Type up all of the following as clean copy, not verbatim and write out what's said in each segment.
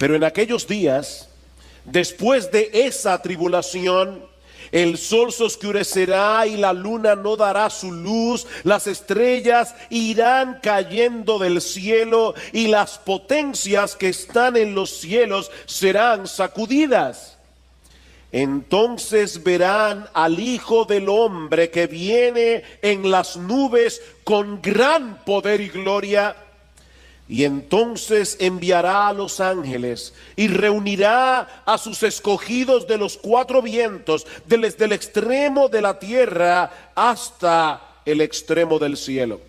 Pero en aquellos días, después de esa tribulación, el sol se oscurecerá y la luna no dará su luz, las estrellas irán cayendo del cielo y las potencias que están en los cielos serán sacudidas. Entonces verán al Hijo del Hombre que viene en las nubes con gran poder y gloria. Y entonces enviará a los ángeles y reunirá a sus escogidos de los cuatro vientos, desde el extremo de la tierra hasta el extremo del cielo.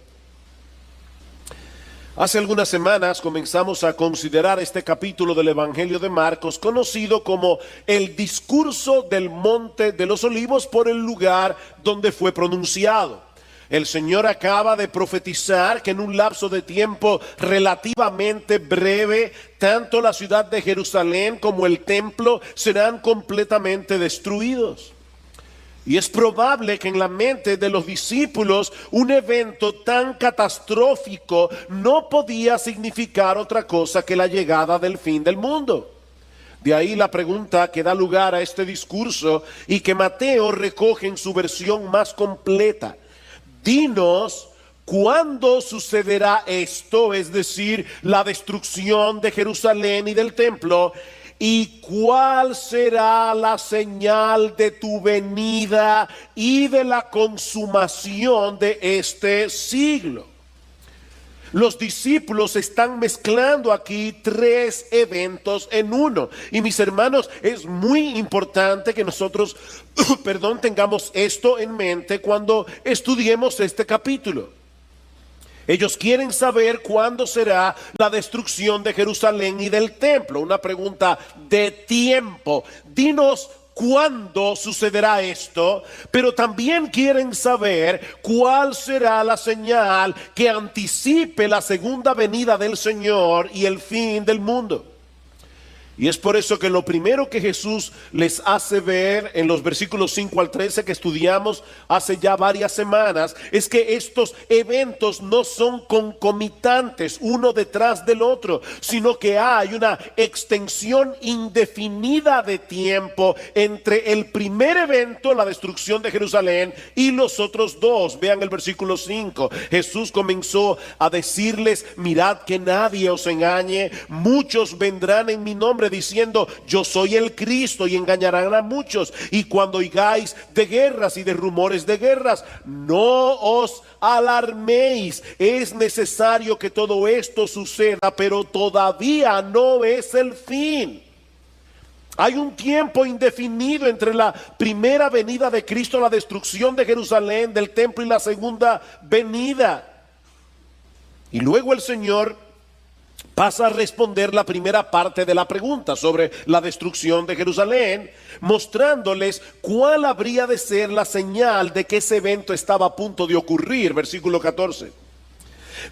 Hace algunas semanas comenzamos a considerar este capítulo del Evangelio de Marcos, conocido como el discurso del Monte de los Olivos, por el lugar donde fue pronunciado. El Señor acaba de profetizar que en un lapso de tiempo relativamente breve, tanto la ciudad de Jerusalén como el templo serán completamente destruidos. Y es probable que en la mente de los discípulos un evento tan catastrófico no podía significar otra cosa que la llegada del fin del mundo. De ahí la pregunta que da lugar a este discurso y que Mateo recoge en su versión más completa. Dinos, ¿cuándo sucederá esto? Es decir, la destrucción de Jerusalén y del templo. ¿Y cuál será la señal de tu venida y de la consumación de este siglo? Los discípulos están mezclando aquí tres eventos en uno. Y mis hermanos, es muy importante que nosotros, tengamos esto en mente cuando estudiemos este capítulo. Ellos quieren saber cuándo será la destrucción de Jerusalén y del templo. Una pregunta de tiempo. Dinos cuándo sucederá esto, pero también quieren saber cuál será la señal que anticipe la segunda venida del Señor y el fin del mundo. Y es por eso que lo primero que Jesús les hace ver en los versículos 5 al 13 que estudiamos hace ya varias semanas, es que estos eventos no son concomitantes uno detrás del otro, sino que hay una extensión indefinida de tiempo entre el primer evento, la destrucción de Jerusalén, y los otros dos. Vean el versículo 5. Jesús comenzó a decirles: mirad que nadie os engañe, muchos vendrán en mi nombre diciendo yo soy el Cristo, y engañarán a muchos. Y cuando oigáis de guerras y de rumores de guerras, no os alarméis. Es necesario que todo esto suceda, pero todavía no es el fin. Hay un tiempo indefinido entre la primera venida de Cristo, la destrucción de Jerusalén, del templo, y la segunda venida. Y luego el Señor pasa a responder la primera parte de la pregunta sobre la destrucción de Jerusalén, mostrándoles cuál habría de ser la señal de que ese evento estaba a punto de ocurrir. Versículo 14.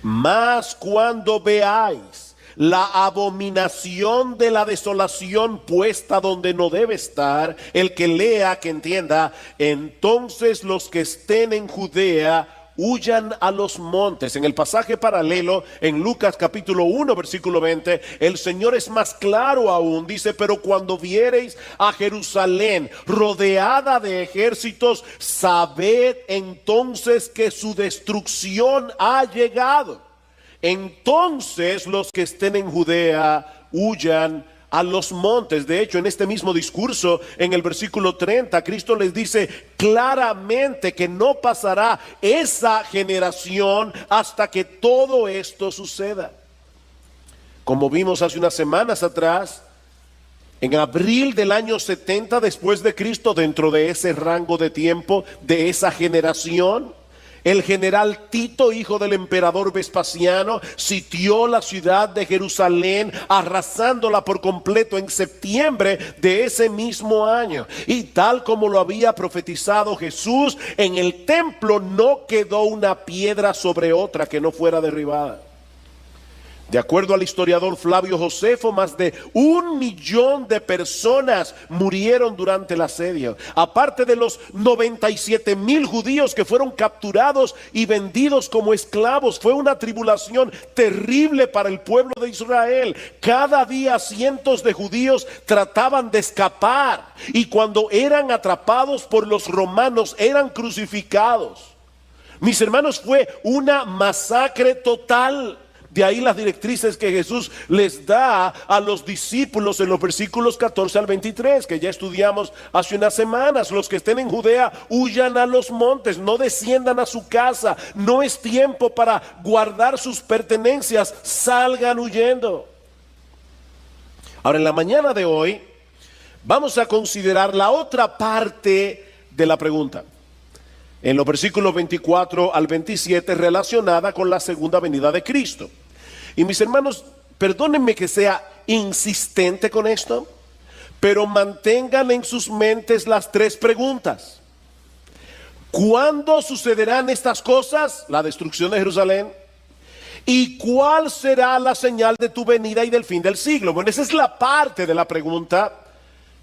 Mas cuando veáis la abominación de la desolación puesta donde no debe estar, el que lea, que entienda, entonces los que estén en Judea huyan a los montes. En el pasaje paralelo, en Lucas capítulo 1 versículo 20, el Señor es más claro aún. Dice: pero cuando viereis a Jerusalén rodeada de ejércitos, sabed entonces que su destrucción ha llegado. Entonces los que estén en Judea huyan a los montes. De hecho, en este mismo discurso, en el versículo 30, Cristo les dice claramente que no pasará esa generación hasta que todo esto suceda. Como vimos hace unas semanas atrás, en abril del año 70 después de Cristo, dentro de ese rango de tiempo, de esa generación, el general Tito, hijo del emperador Vespasiano, sitió la ciudad de Jerusalén, arrasándola por completo en septiembre de ese mismo año. Y tal como lo había profetizado Jesús, en el templo no quedó una piedra sobre otra que no fuera derribada. De acuerdo al historiador Flavio Josefo, más de 1 millón de personas murieron durante el asedio. Aparte de los 97,000 judíos que fueron capturados y vendidos como esclavos, fue una tribulación terrible para el pueblo de Israel. Cada día cientos de judíos trataban de escapar y cuando eran atrapados por los romanos eran crucificados. Mis hermanos, fue una masacre total. De ahí las directrices que Jesús les da a los discípulos en los versículos 14 al 23, que ya estudiamos hace unas semanas. Los que estén en Judea, huyan a los montes, no desciendan a su casa. No es tiempo para guardar sus pertenencias, salgan huyendo. Ahora, en la mañana de hoy, vamos a considerar la otra parte de la pregunta. En los versículos 24 al 27, relacionada con la segunda venida de Cristo. Y mis hermanos, perdónenme que sea insistente con esto, pero mantengan en sus mentes las 3 preguntas. ¿Cuándo sucederán estas cosas? La destrucción de Jerusalén. ¿Y cuál será la señal de tu venida y del fin del siglo? Bueno, esa es la parte de la pregunta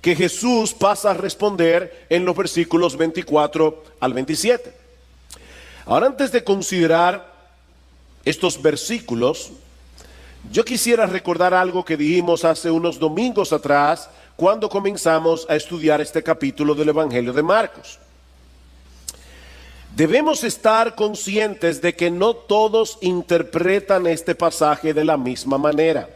que Jesús pasa a responder en los versículos 24 al 27. Ahora, antes de considerar estos versículos, yo quisiera recordar algo que dijimos hace unos domingos atrás, cuando comenzamos a estudiar este capítulo del Evangelio de Marcos. Debemos estar conscientes de que no todos interpretan este pasaje de la misma manera.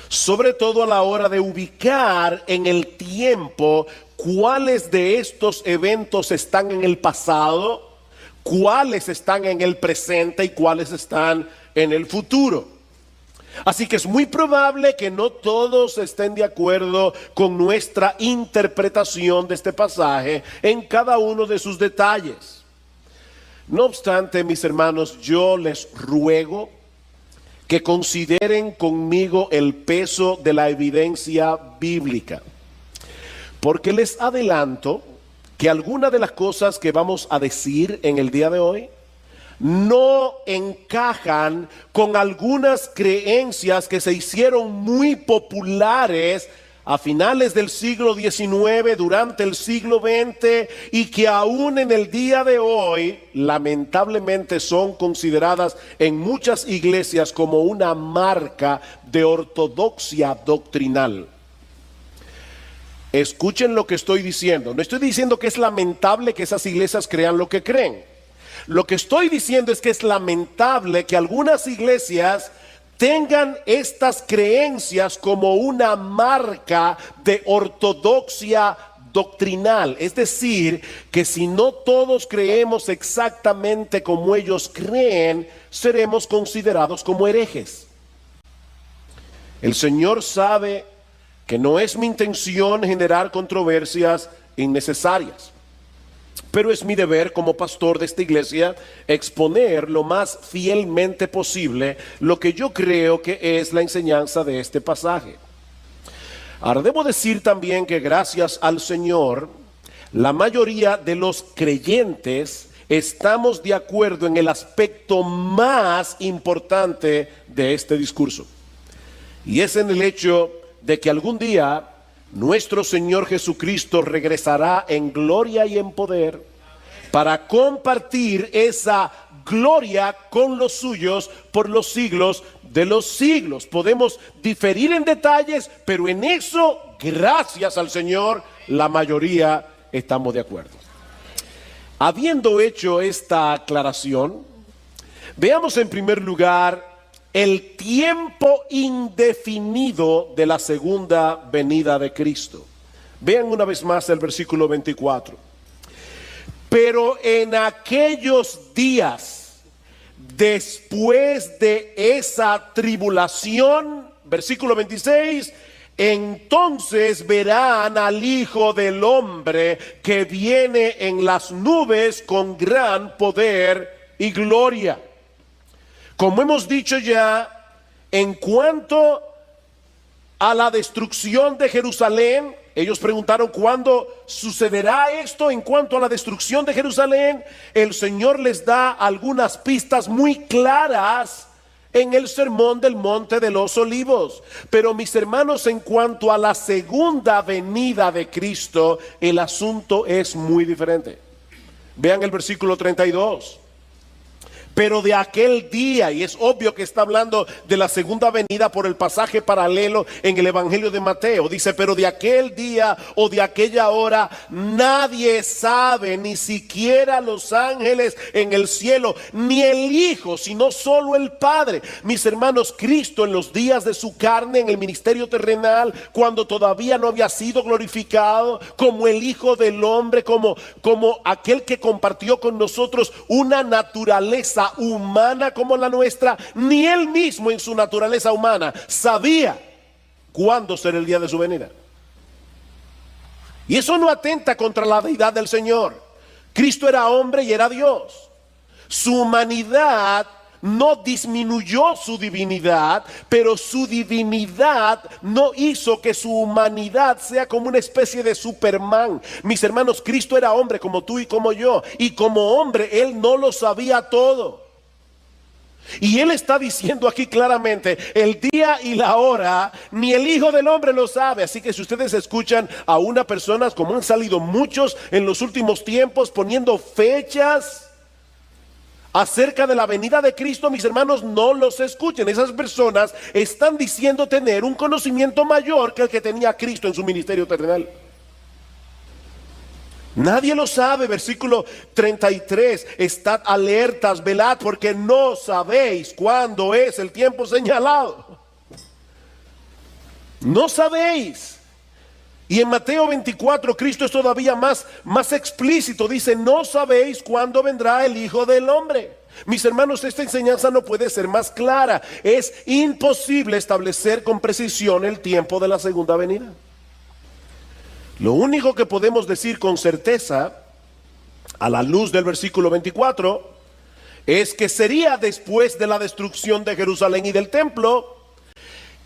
Sobre todo a la hora de ubicar en el tiempo cuáles de estos eventos están en el pasado, cuáles están en el presente y cuáles están en el futuro. Así que es muy probable que no todos estén de acuerdo con nuestra interpretación de este pasaje en cada uno de sus detalles. No obstante, mis hermanos, yo les ruego que consideren conmigo el peso de la evidencia bíblica, porque les adelanto que algunas de las cosas que vamos a decir en el día de hoy no encajan con algunas creencias que se hicieron muy populares a finales del siglo XIX, durante el siglo XX, y que aún en el día de hoy lamentablemente son consideradas en muchas iglesias como una marca de ortodoxia doctrinal. Escuchen lo que estoy diciendo. No estoy diciendo que es lamentable que esas iglesias crean lo que creen. Lo que estoy diciendo es que es lamentable que algunas iglesias tengan estas creencias como una marca de ortodoxia doctrinal. Es decir, que si no todos creemos exactamente como ellos creen, seremos considerados como herejes. El Señor sabe que no es mi intención generar controversias innecesarias, pero es mi deber como pastor de esta iglesia exponer lo más fielmente posible lo que yo creo que es la enseñanza de este pasaje. Ahora, debo decir también que gracias al Señor, la mayoría de los creyentes estamos de acuerdo en el aspecto más importante de este discurso, y es en el hecho de que algún día nuestro Señor Jesucristo regresará en gloria y en poder para compartir esa gloria con los suyos por los siglos de los siglos. Podemos diferir en detalles, pero en eso, gracias al Señor, la mayoría estamos de acuerdo. Habiendo hecho esta aclaración, veamos en primer lugar el tiempo indefinido de la segunda venida de Cristo. Vean una vez más el versículo 24. Pero en aquellos días, después de esa tribulación, versículo 26, entonces verán al Hijo del Hombre que viene en las nubes con gran poder y gloria. Como hemos dicho ya, en cuanto a la destrucción de Jerusalén, ellos preguntaron cuándo sucederá esto. En cuanto a la destrucción de Jerusalén, el Señor les da algunas pistas muy claras en el sermón del Monte de los Olivos. Pero mis hermanos, en cuanto a la segunda venida de Cristo, el asunto es muy diferente. Vean el versículo 32. Pero de aquel día, y es obvio que está hablando de la segunda venida por el pasaje paralelo en el Evangelio de Mateo. Dice, pero de aquel día o de aquella hora nadie sabe, ni siquiera los ángeles en el cielo, ni el Hijo, sino solo el Padre. Mis hermanos, Cristo en los días de su carne, en el ministerio terrenal, cuando todavía no había sido glorificado como el Hijo del Hombre, como aquel que compartió con nosotros una naturaleza humana como la nuestra, ni él mismo en su naturaleza humana sabía cuándo será el día de su venida. Y eso no atenta contra la deidad del Señor. Cristo era hombre y era Dios. Su humanidad no disminuyó su divinidad, pero su divinidad no hizo que su humanidad sea como una especie de Superman. Mis hermanos, Cristo era hombre como tú y como yo, y como hombre él no lo sabía todo. Y él está diciendo aquí claramente, el día y la hora ni el Hijo del Hombre lo sabe. Así que si ustedes escuchan a una persona, como han salido muchos en los últimos tiempos, poniendo fechas acerca de la venida de Cristo, mis hermanos, no los escuchen. Esas personas están diciendo tener un conocimiento mayor que el que tenía Cristo en su ministerio terrenal. Nadie lo sabe. Versículo 33, estad alertas, velad, porque no sabéis cuándo es el tiempo señalado. No sabéis. Y en Mateo 24, Cristo es todavía más explícito. Dice, no sabéis cuándo vendrá el Hijo del Hombre. Mis hermanos, esta enseñanza no puede ser más clara. Es imposible establecer con precisión el tiempo de la segunda venida. Lo único que podemos decir con certeza, a la luz del versículo 24, es que sería después de la destrucción de Jerusalén y del templo,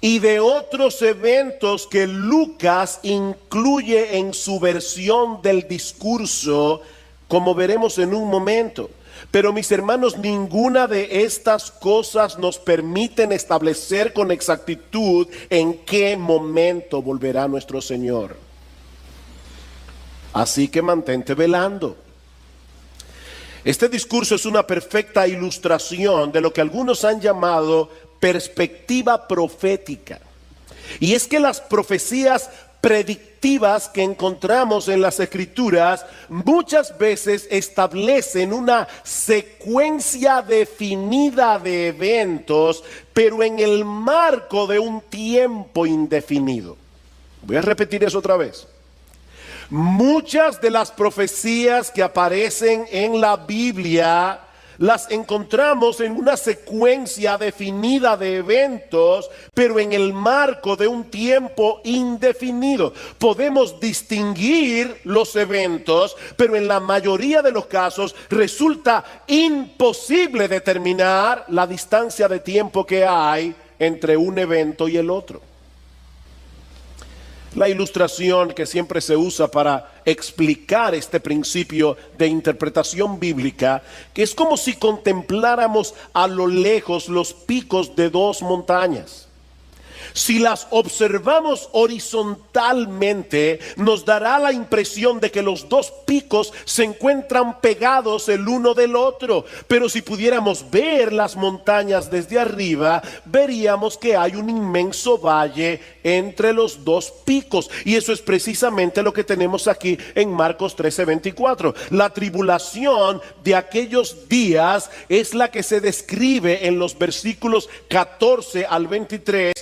y de otros eventos que Lucas incluye en su versión del discurso, como veremos en un momento. Pero mis hermanos, ninguna de estas cosas nos permiten establecer con exactitud en qué momento volverá nuestro Señor. Así que mantente velando. Este discurso es una perfecta ilustración de lo que algunos han llamado perspectiva profética. Y es que las profecías predictivas que encontramos en las Escrituras muchas veces establecen una secuencia definida de eventos, pero en el marco de un tiempo indefinido. Voy a repetir eso otra vez. Muchas de las profecías que aparecen en la Biblia las encontramos en una secuencia definida de eventos, pero en el marco de un tiempo indefinido. Podemos distinguir los eventos, pero en la mayoría de los casos resulta imposible determinar la distancia de tiempo que hay entre un evento y el otro. La ilustración que siempre se usa para explicar este principio de interpretación bíblica, que es como si contempláramos a lo lejos los picos de dos montañas. Si las observamos horizontalmente, nos dará la impresión de que los dos picos se encuentran pegados el uno del otro. Pero si pudiéramos ver las montañas desde arriba, veríamos que hay un inmenso valle entre los dos picos. Y eso es precisamente lo que tenemos aquí en Marcos 13:24. La tribulación de aquellos días es la que se describe en los versículos 14 al 23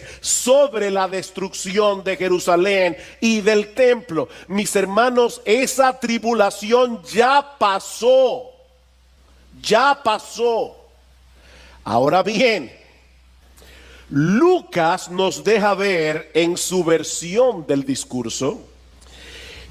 sobre la destrucción de Jerusalén y del templo. Mis hermanos, esa tribulación ya pasó. Ya pasó. Ahora bien, Lucas nos deja ver en su versión del discurso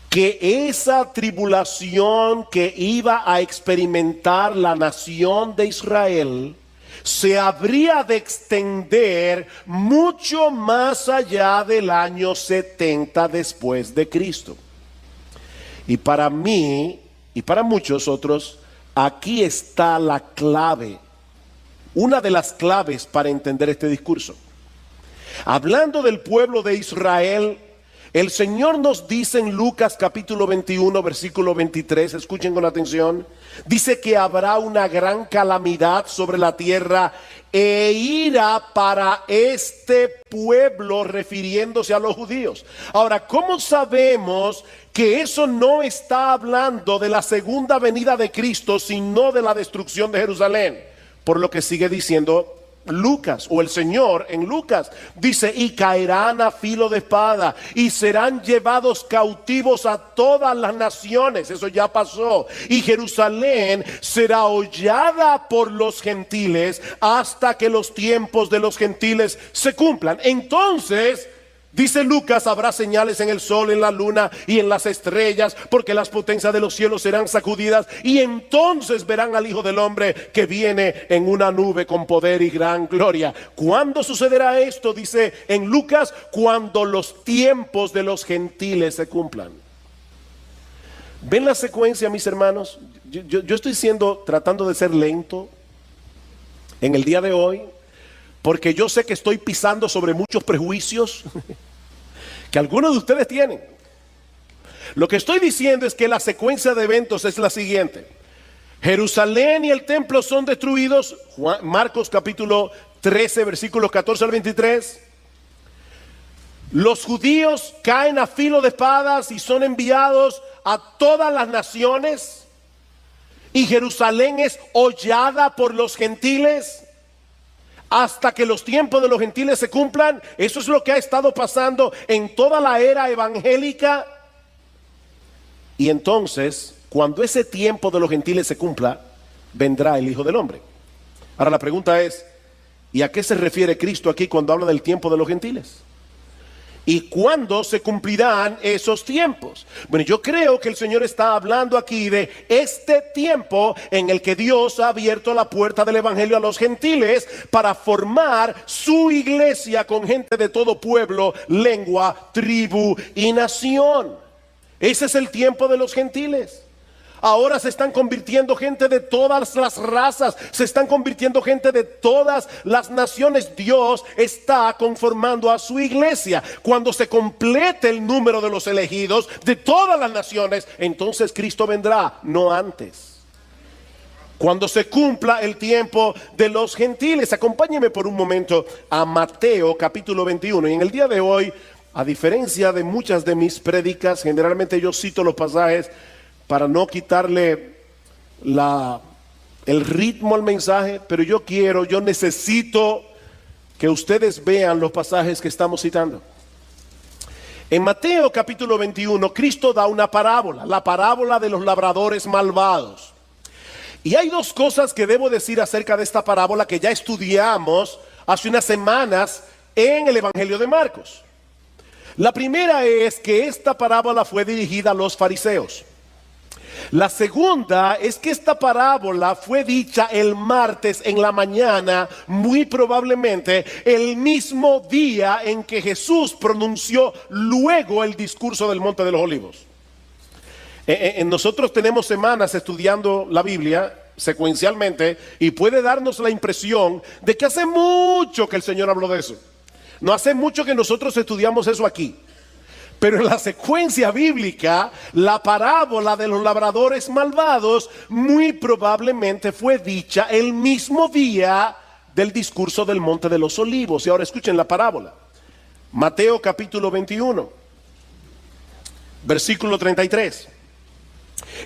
que esa tribulación que iba a experimentar la nación de Israel se habría de extender mucho más allá del año 70 después de Cristo. Y para mí y para muchos otros, aquí está la clave una de las claves para entender este discurso. Hablando del pueblo de Israel, el Señor nos dice en Lucas capítulo 21, versículo 23, escuchen con atención, dice que habrá una gran calamidad sobre la tierra e ira para este pueblo, refiriéndose a los judíos. Ahora, ¿cómo sabemos que eso no está hablando de la segunda venida de Cristo, sino de la destrucción de Jerusalén? Por lo que sigue diciendo Lucas, o el Señor en Lucas, dice, y caerán a filo de espada y serán llevados cautivos a todas las naciones. Eso ya pasó. Y Jerusalén será hollada por los gentiles hasta que los tiempos de los gentiles se cumplan. Entonces, dice Lucas, habrá señales en el sol, en la luna y en las estrellas, porque las potencias de los cielos serán sacudidas, y entonces verán al Hijo del Hombre que viene en una nube con poder y gran gloria. ¿Cuándo sucederá esto? Dice en Lucas, cuando los tiempos de los gentiles se cumplan. ¿Ven la secuencia, mis hermanos? Yo estoy tratando de ser lento en el día de hoy, porque yo sé que estoy pisando sobre muchos prejuicios que algunos de ustedes tienen. Lo que estoy diciendo es que la secuencia de eventos es la siguiente. Jerusalén y el templo son destruidos, Marcos capítulo 13, versículos 14 al 23. Los judíos caen a filo de espadas y son enviados a todas las naciones. Y Jerusalén es hollada por los gentiles hasta que los tiempos de los gentiles se cumplan. Eso es lo que ha estado pasando en toda la era evangélica. Y entonces, cuando ese tiempo de los gentiles se cumpla, vendrá el Hijo del Hombre. Ahora la pregunta es, ¿y a qué se refiere Cristo aquí cuando habla del tiempo de los gentiles? ¿Y cuándo se cumplirán esos tiempos? Bueno, yo creo que el Señor está hablando aquí de este tiempo en el que Dios ha abierto la puerta del evangelio a los gentiles para formar su iglesia con gente de todo pueblo, lengua, tribu y nación. Ese es el tiempo de los gentiles. Ahora se están convirtiendo gente de todas las razas, se están convirtiendo gente de todas las naciones. Dios está conformando a su iglesia. Cuando se complete el número de los elegidos de todas las naciones, entonces Cristo vendrá, no antes. Cuando se cumpla el tiempo de los gentiles. Acompáñenme por un momento a Mateo capítulo 21. Y en el día de hoy, a diferencia de muchas de mis prédicas, generalmente yo cito los pasajes para no quitarle el ritmo al mensaje, pero yo necesito que ustedes vean los pasajes que estamos citando. En Mateo capítulo 21, Cristo da una parábola, la parábola de los labradores malvados. Y hay dos cosas que debo decir acerca de esta parábola que ya estudiamos hace unas semanas en el Evangelio de Marcos. La primera es que esta parábola fue dirigida a los fariseos. La segunda es que esta parábola fue dicha el martes en la mañana, muy probablemente el mismo día en que Jesús pronunció luego el discurso del Monte de los Olivos. Nosotros tenemos semanas estudiando la Biblia secuencialmente y puede darnos la impresión de que hace mucho que el Señor habló de eso. No hace mucho que nosotros estudiamos eso aquí. Pero en la secuencia bíblica, la parábola de los labradores malvados muy probablemente fue dicha el mismo día del discurso del Monte de los Olivos. Y ahora escuchen la parábola. Mateo capítulo 21, versículo 33.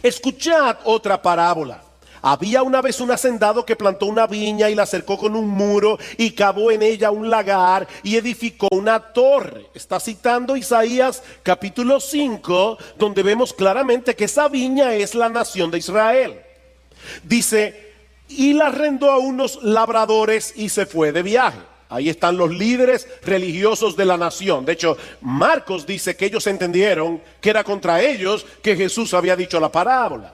Escuchad otra parábola. Había una vez un hacendado que plantó una viña y la cercó con un muro y cavó en ella un lagar y edificó una torre. Está citando Isaías capítulo 5, donde vemos claramente que esa viña es la nación de Israel. Dice, y la arrendó a unos labradores y se fue de viaje. Ahí están los líderes religiosos de la nación. De hecho, Marcos dice que ellos entendieron que era contra ellos que Jesús había dicho la parábola.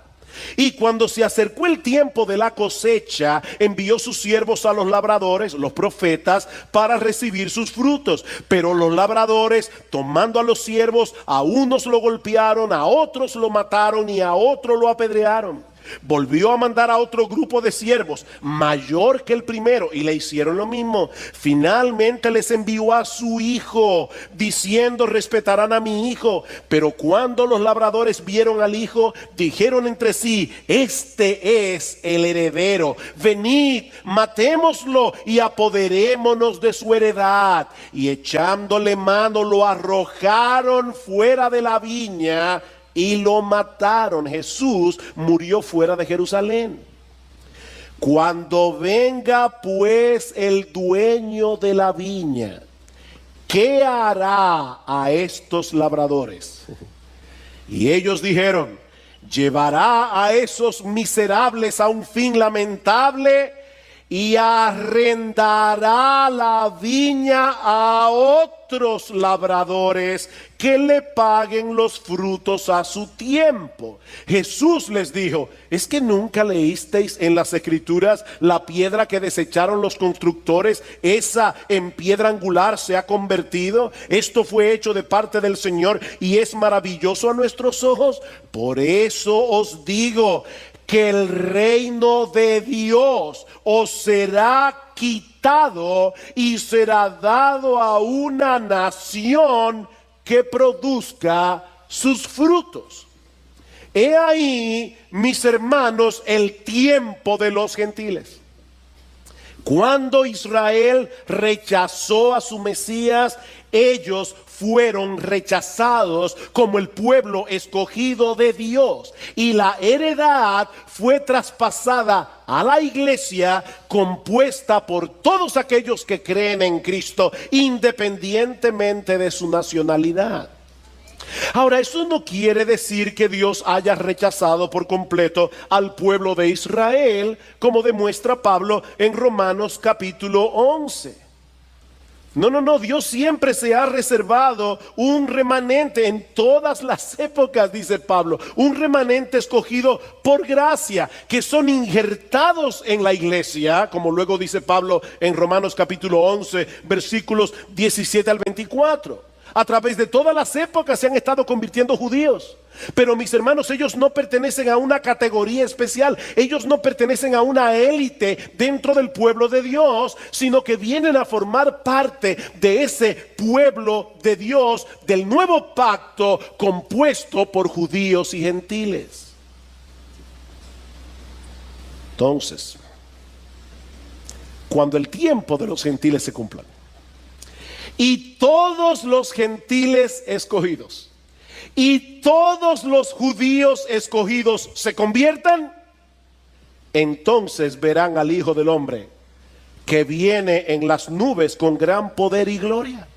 Y cuando se acercó el tiempo de la cosecha, envió sus siervos a los labradores, los profetas, para recibir sus frutos. Pero los labradores, tomando a los siervos, a unos lo golpearon, a otros lo mataron y a otros lo apedrearon. Volvió a mandar a otro grupo de siervos, mayor que el primero, y le hicieron lo mismo. Finalmente les envió a su hijo, diciendo: respetarán a mi hijo. Pero cuando los labradores vieron al hijo, dijeron entre sí: este es el heredero. Venid, matémoslo y apoderémonos de su heredad. Y echándole mano, lo arrojaron fuera de la viña y lo mataron. Jesús murió fuera de Jerusalén. Cuando venga pues el dueño de la viña, ¿qué hará a estos labradores? Y ellos dijeron: llevará a esos miserables a un fin lamentable y arrendará la viña a otros labradores que le paguen los frutos a su tiempo. Jesús les dijo: ¿es que nunca leísteis en las escrituras la piedra que desecharon los constructores, esa en piedra angular se ha convertido? Esto fue hecho de parte del Señor y es maravilloso a nuestros ojos. Por eso os digo que el reino de Dios os será quitado y será dado a una nación que produzca sus frutos. He ahí, mis hermanos, el tiempo de los gentiles. Cuando Israel rechazó a su Mesías, ellos fueron rechazados como el pueblo escogido de Dios, y la heredad fue traspasada a la iglesia, compuesta por todos aquellos que creen en Cristo, independientemente de su nacionalidad. Ahora, eso no quiere decir que Dios haya rechazado por completo al pueblo de Israel, como demuestra Pablo en Romanos capítulo 11. No, Dios siempre se ha reservado un remanente en todas las épocas, dice Pablo, un remanente escogido por gracia, que son injertados en la iglesia, como luego dice Pablo en Romanos capítulo 11, versículos 17 al 24. A través de todas las épocas se han estado convirtiendo judíos. Pero mis hermanos, ellos no pertenecen a una categoría especial. Ellos no pertenecen a una élite dentro del pueblo de Dios, sino que vienen a formar parte de ese pueblo de Dios, del nuevo pacto compuesto por judíos y gentiles. Entonces, cuando el tiempo de los gentiles se cumpla y todos los gentiles escogidos y todos los judíos escogidos se conviertan, entonces verán al Hijo del Hombre que viene en las nubes con gran poder y gloria.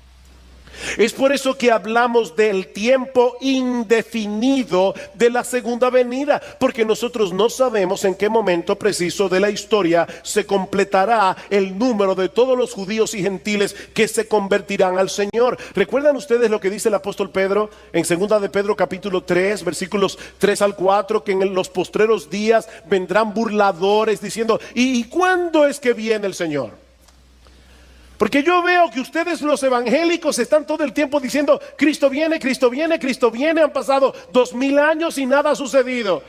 Es por eso que hablamos del tiempo indefinido de la segunda venida, porque nosotros no sabemos en qué momento preciso de la historia se completará el número de todos los judíos y gentiles que se convertirán al Señor. ¿Recuerdan ustedes lo que dice el apóstol Pedro en segunda de Pedro capítulo 3, versículos 3 al 4? Que en los postreros días vendrán burladores diciendo: ¿y cuándo es que viene el Señor? Porque yo veo que ustedes, los evangélicos, están todo el tiempo diciendo: Cristo viene, Cristo viene, Cristo viene. Han pasado 2000 años y nada ha sucedido.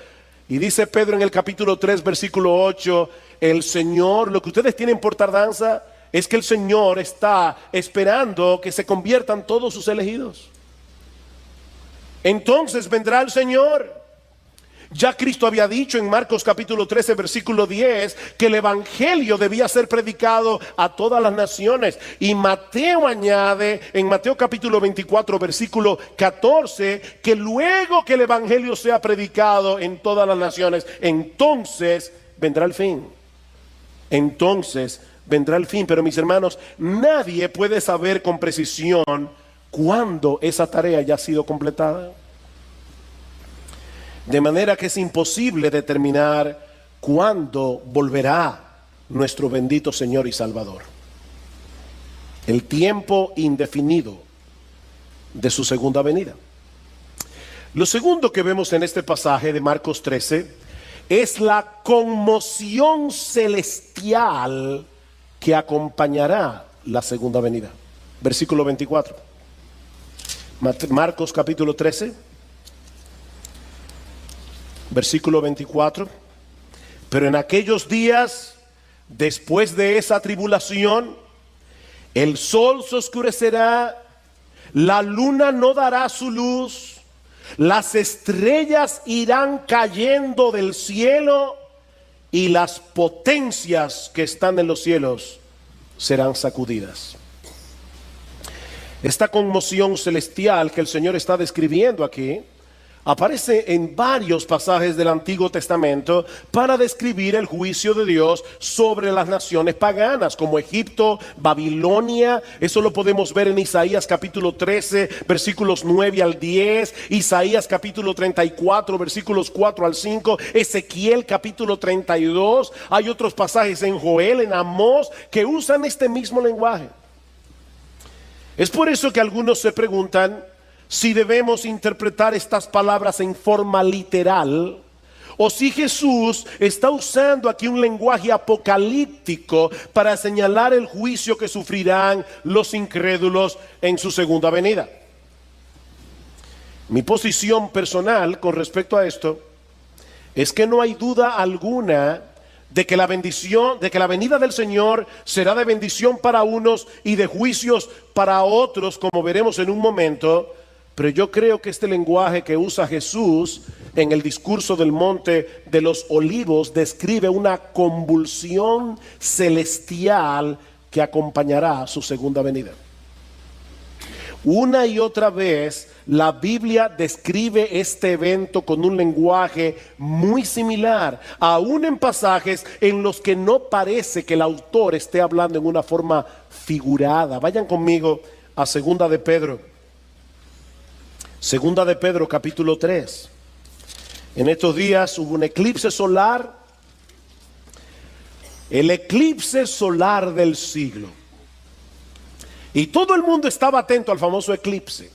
Y dice Pedro en el capítulo 3, versículo 8: el Señor, lo que ustedes tienen por tardanza es que el Señor está esperando que se conviertan todos sus elegidos. Entonces vendrá el Señor. Ya Cristo había dicho en Marcos capítulo 13 versículo 10 que el evangelio debía ser predicado a todas las naciones. Y Mateo añade en Mateo capítulo 24 versículo 14 que luego que el evangelio sea predicado en todas las naciones, entonces vendrá el fin. Entonces vendrá el fin. Pero mis hermanos, nadie puede saber con precisión cuándo esa tarea ya ha sido completada. De manera que es imposible determinar cuándo volverá nuestro bendito Señor y Salvador. El tiempo indefinido de su segunda venida. Lo segundo que vemos en este pasaje de Marcos 13 es la conmoción celestial que acompañará la segunda venida. Versículo 24. Marcos capítulo 13. Versículo 24. Pero en aquellos días, después de esa tribulación, el sol se oscurecerá, la luna no dará su luz, las estrellas irán cayendo del cielo y las potencias que están en los cielos serán sacudidas. Esta conmoción celestial que el Señor está describiendo aquí aparece en varios pasajes del Antiguo Testamento para describir el juicio de Dios sobre las naciones paganas como Egipto, Babilonia. Eso lo podemos ver en Isaías capítulo 13 versículos 9 al 10, Isaías capítulo 34 versículos 4 al 5, Ezequiel capítulo 32. Hay otros pasajes en Joel, en Amós, que usan este mismo lenguaje. Es por eso que algunos se preguntan si debemos interpretar estas palabras en forma literal o si Jesús está usando aquí un lenguaje apocalíptico para señalar el juicio que sufrirán los incrédulos en su segunda venida. Mi posición personal con respecto a esto es que no hay duda alguna de que la venida del Señor será de bendición para unos y de juicios para otros, como veremos en un momento. Pero yo creo que este lenguaje que usa Jesús en el discurso del Monte de los Olivos describe una convulsión celestial que acompañará a su segunda venida. Una y otra vez la Biblia describe este evento con un lenguaje muy similar, aún en pasajes en los que no parece que el autor esté hablando en una forma figurada. Vayan conmigo a Segunda de Pedro. Segunda de Pedro capítulo 3. En estos días hubo un eclipse solar, el eclipse solar del siglo. Y todo el mundo estaba atento al famoso eclipse.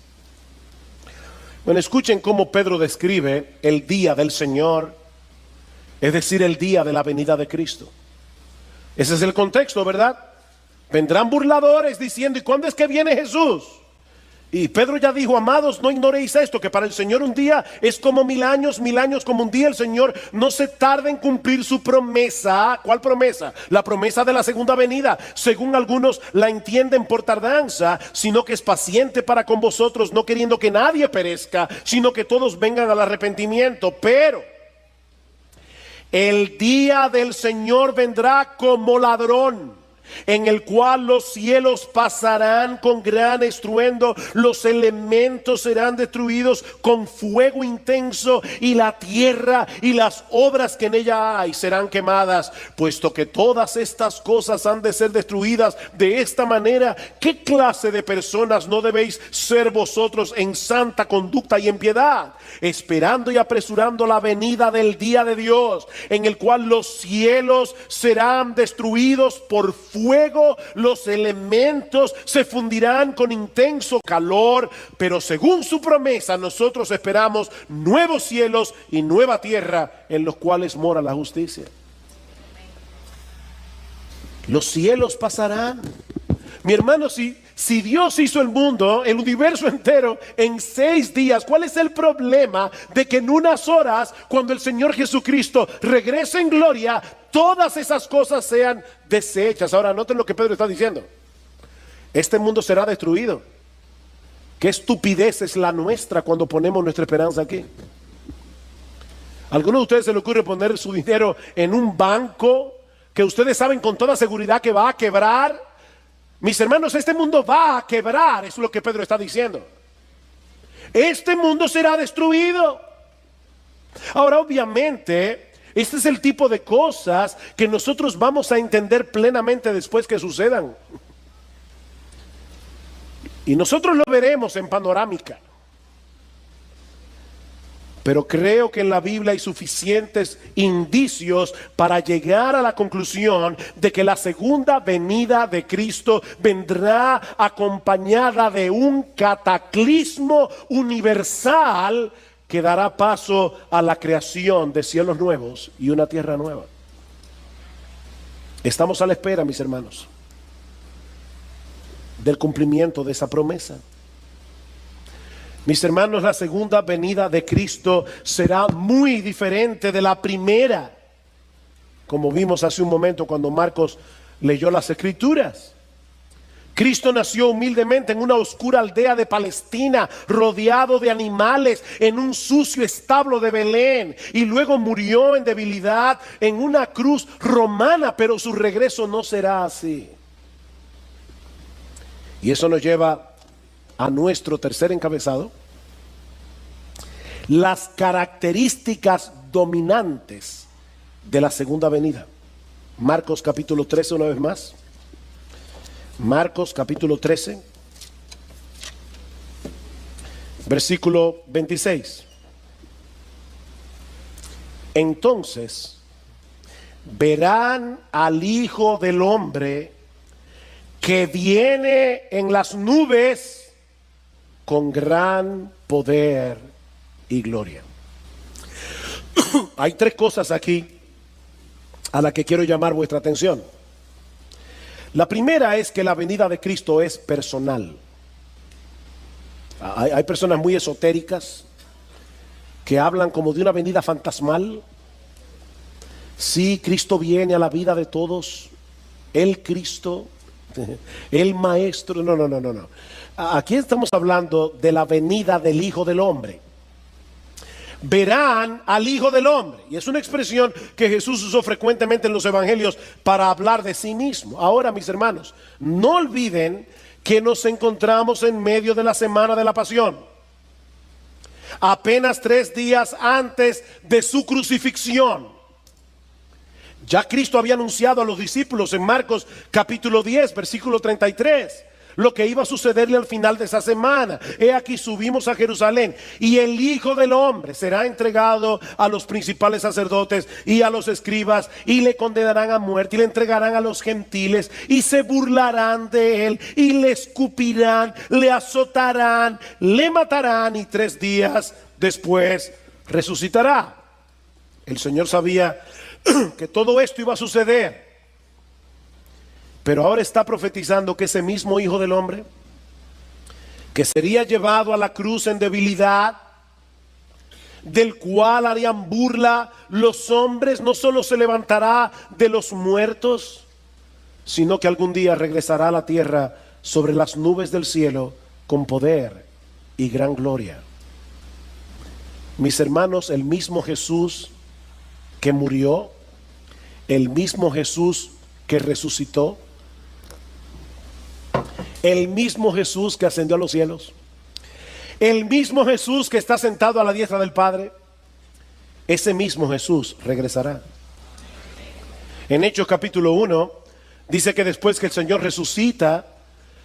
Bueno, escuchen cómo Pedro describe el día del Señor, es decir, el día de la venida de Cristo. Ese es el contexto, ¿verdad? Vendrán burladores diciendo: ¿y cuándo es que viene Jesús? Y Pedro ya dijo: amados, no ignoréis esto, que para el Señor un día es como 1000 años como un día. El Señor no se tarda en cumplir su promesa. ¿Cuál promesa? La promesa de la segunda venida. Según algunos la entienden por tardanza, sino que es paciente para con vosotros, no queriendo que nadie perezca, sino que todos vengan al arrepentimiento. Pero el día del Señor vendrá como ladrón, en el cual los cielos pasarán con gran estruendo, los elementos serán destruidos con fuego intenso, y la tierra y las obras que en ella hay serán quemadas. Puesto que todas estas cosas han de ser destruidas de esta manera, ¿qué clase de personas no debéis ser vosotros en santa conducta y en piedad, esperando y apresurando la venida del día de Dios, en el cual los cielos serán destruidos por fuego, los elementos se fundirán con intenso calor? Pero según su promesa nosotros esperamos nuevos cielos y nueva tierra, en los cuales mora la justicia. Los cielos pasarán. Mi hermano, si Dios hizo el mundo, el universo entero, en 6 días, ¿cuál es el problema de que en unas horas, cuando el Señor Jesucristo regrese en gloria, todas esas cosas sean deshechas? Ahora noten lo que Pedro está diciendo: este mundo será destruido. Qué estupidez es la nuestra cuando ponemos nuestra esperanza aquí. ¿A alguno de ustedes se le ocurre poner su dinero en un banco que ustedes saben con toda seguridad que va a quebrar? Mis hermanos, este mundo va a quebrar, es lo que Pedro está diciendo. Este mundo será destruido. Ahora, obviamente, este es el tipo de cosas que nosotros vamos a entender plenamente después que sucedan. Y nosotros lo veremos en panorámica. Pero creo que en la Biblia hay suficientes indicios para llegar a la conclusión de que la segunda venida de Cristo vendrá acompañada de un cataclismo universal que dará paso a la creación de cielos nuevos y una tierra nueva. Estamos a la espera, mis hermanos, del cumplimiento de esa promesa. Mis hermanos, la segunda venida de Cristo será muy diferente de la primera. como vimos hace un momento cuando Marcos leyó las Escrituras. Cristo nació humildemente en una oscura aldea de Palestina, rodeado de animales, en un sucio establo de Belén, y luego murió en debilidad en una cruz romana, pero su regreso no será así. Y eso nos lleva a nuestro tercer encabezado: las características dominantes de la segunda venida. Marcos capítulo 13 una vez más. Marcos capítulo 13, versículo 26. Entonces verán al Hijo del Hombre que viene en las nubes con gran poder y gloria. Hay tres cosas aquí a las que quiero llamar vuestra atención. La primera es que la venida de Cristo es personal. Hay personas muy esotéricas que hablan como de una venida fantasmal. Sí, Cristo viene a la vida de todos. El Cristo, el Maestro. No. Aquí estamos hablando de la venida del Hijo del Hombre. Verán al Hijo del Hombre. Y es una expresión que Jesús usó frecuentemente en los evangelios para hablar de sí mismo. Ahora, mis hermanos, no olviden que nos encontramos en medio de la semana de la pasión, apenas 3 días antes de su crucifixión. Ya Cristo había anunciado a los discípulos en Marcos capítulo 10, versículo 33, lo que iba a sucederle al final de esa semana. He aquí, subimos a Jerusalén, y el Hijo del Hombre será entregado a los principales sacerdotes y a los escribas, y le condenarán a muerte, y le entregarán a los gentiles, y se burlarán de él, y le escupirán, le azotarán, le matarán, y 3 días después resucitará. El Señor sabía que todo esto iba a suceder, pero ahora está profetizando que ese mismo Hijo del Hombre, que sería llevado a la cruz en debilidad, del cual harían burla los hombres, no solo se levantará de los muertos, sino que algún día regresará a la tierra sobre las nubes del cielo con poder y gran gloria. Mis hermanos, el mismo Jesús que murió, el mismo Jesús que resucitó, el mismo Jesús que ascendió a los cielos, el mismo Jesús que está sentado a la diestra del Padre, ese mismo Jesús regresará. En Hechos capítulo 1 dice que después que el Señor resucita,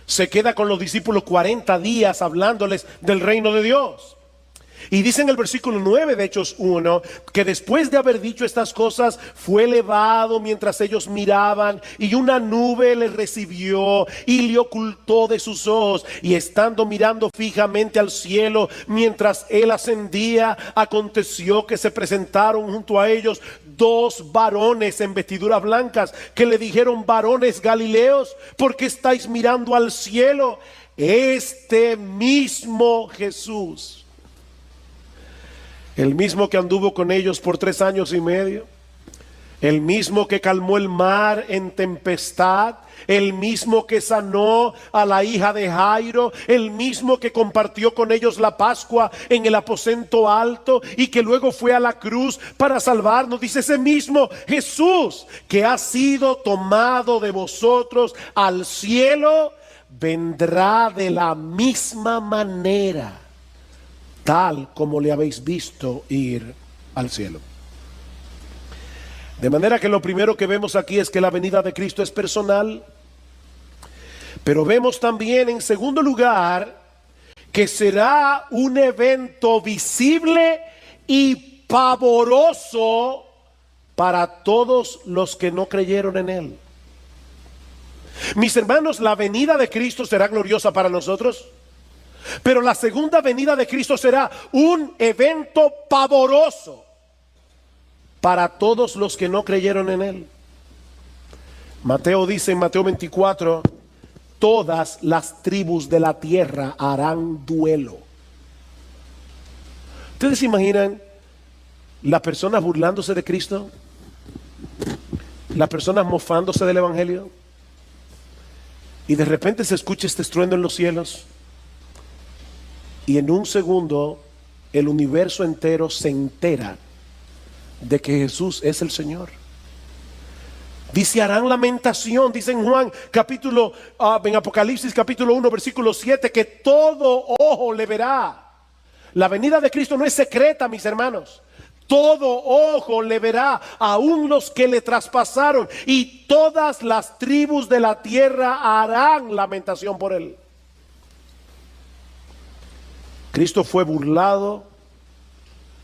se queda con los discípulos 40 días hablándoles del reino de Dios. Y dice en el versículo 9 de Hechos 1 que después de haber dicho estas cosas, fue elevado mientras ellos miraban, y una nube le recibió y le ocultó de sus ojos. Y estando mirando fijamente al cielo mientras él ascendía, aconteció que se presentaron junto a ellos 2 varones en vestiduras blancas, que le dijeron: varones Galileos, ¿por qué estáis mirando al cielo? Este mismo Jesús, el mismo que anduvo con ellos por 3 años y medio, el mismo que calmó el mar en tempestad, el mismo que sanó a la hija de Jairo, el mismo que compartió con ellos la Pascua en el aposento alto y que luego fue a la cruz para salvarnos, dice: ese mismo Jesús que ha sido tomado de vosotros al cielo, vendrá de la misma manera, tal como le habéis visto ir al cielo. De manera que lo primero que vemos aquí es que la venida de Cristo es personal, pero vemos también, en segundo lugar, que será un evento visible y pavoroso para todos los que no creyeron en él. Mis hermanos, la venida de Cristo será gloriosa para nosotros, pero la segunda venida de Cristo será un evento pavoroso para todos los que no creyeron en él. Mateo dice en Mateo 24: todas las tribus de la tierra harán duelo. ¿Ustedes se imaginan las personas burlándose de Cristo? las personas mofándose del evangelio, y de repente se escucha este estruendo en los cielos, y en un segundo el universo entero se entera de que Jesús es el Señor. Dice, harán lamentación, dice en Juan capítulo, en Apocalipsis capítulo 1 versículo 7, que todo ojo le verá. La venida de Cristo no es secreta, mis hermanos. Todo ojo le verá, aun los que le traspasaron, y todas las tribus de la tierra harán lamentación por él. Cristo fue burlado,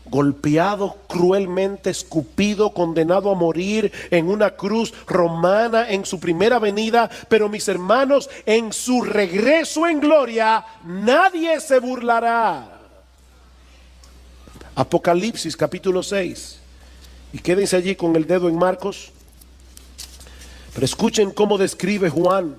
golpeado cruelmente, escupido, condenado a morir en una cruz romana en su primera venida, pero mis hermanos, en su regreso en gloria, nadie se burlará. Apocalipsis capítulo 6, y quédense allí con el dedo en Marcos, pero escuchen cómo describe Juan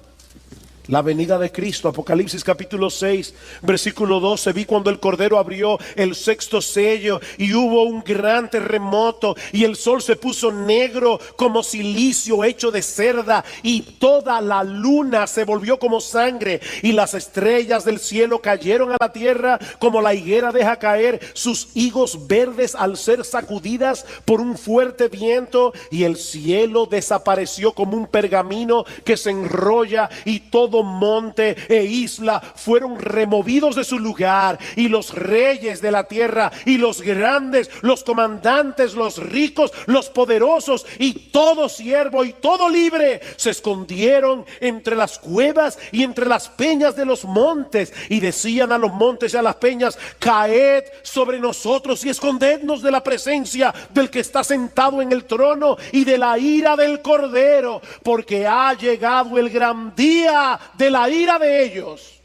la venida de Cristo. Apocalipsis capítulo 6 versículo 12. Vi cuando el Cordero abrió el sexto sello, y hubo un gran terremoto, y el sol se puso negro como silicio hecho de cerda, y toda la luna se volvió como sangre, y las estrellas del cielo cayeron a la tierra como la higuera deja caer sus higos verdes al ser sacudidas por un fuerte viento, y el cielo desapareció como un pergamino que se enrolla, y todo monte e isla fueron removidos de su lugar, y los reyes de la tierra, y los grandes, los comandantes, los ricos, los poderosos, y todo siervo y todo libre se escondieron entre las cuevas y entre las peñas de los montes, y decían a los montes y a las peñas: caed sobre nosotros y escondednos de la presencia del que está sentado en el trono y de la ira del Cordero, porque ha llegado el gran día de la ira de ellos,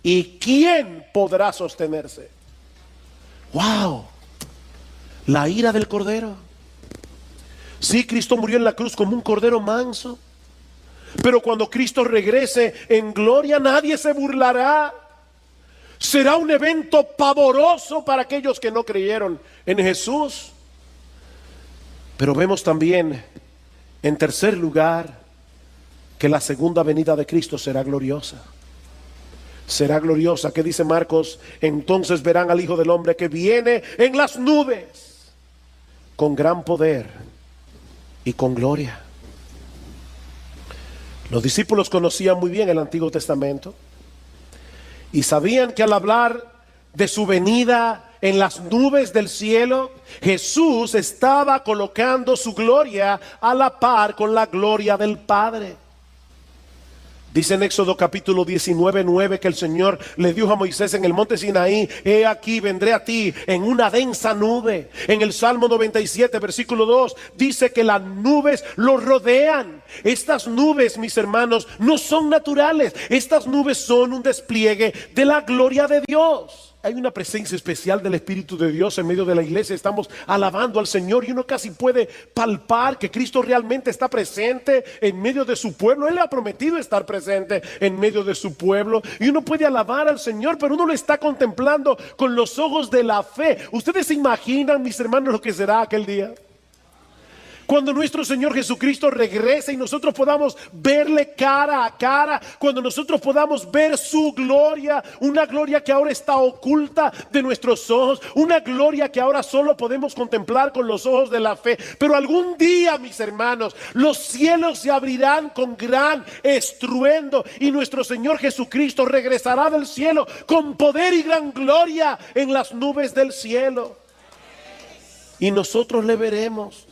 y ¿quién podrá sostenerse? Wow, la ira del Cordero. Sí, Cristo murió en la cruz como un cordero manso, pero cuando Cristo regrese en gloria, nadie se burlará. Será un evento pavoroso para aquellos que no creyeron en Jesús. Pero vemos también, en tercer lugar, que la segunda venida de Cristo será gloriosa. Será gloriosa. ¿Qué dice Marcos? Entonces verán al Hijo del Hombre que viene en las nubes con gran poder y con gloria. Los discípulos conocían muy bien el Antiguo Testamento y sabían que al hablar de su venida en las nubes del cielo, Jesús estaba colocando su gloria a la par con la gloria del Padre. Dice en Éxodo capítulo 19:9 que el Señor le dijo a Moisés en el monte Sinaí: he aquí, vendré a ti en una densa nube. En el Salmo 97 versículo 2 dice que las nubes lo rodean. Estas nubes, mis hermanos, no son naturales. Estas nubes son un despliegue de la gloria de Dios. Hay una presencia especial del Espíritu de Dios en medio de la iglesia. Estamos alabando al Señor y uno casi puede palpar que Cristo realmente está presente en medio de su pueblo. Él le ha prometido estar presente en medio de su pueblo, y uno puede alabar al Señor, pero uno lo está contemplando con los ojos de la fe. ¿Ustedes se imaginan, mis hermanos, lo que será aquel día? Cuando nuestro Señor Jesucristo regrese y nosotros podamos verle cara a cara, cuando nosotros podamos ver su gloria, una gloria que ahora está oculta de nuestros ojos, una gloria que ahora solo podemos contemplar con los ojos de la fe. Pero algún día, mis hermanos, los cielos se abrirán con gran estruendo y nuestro Señor Jesucristo regresará del cielo con poder y gran gloria en las nubes del cielo. Y nosotros le veremos.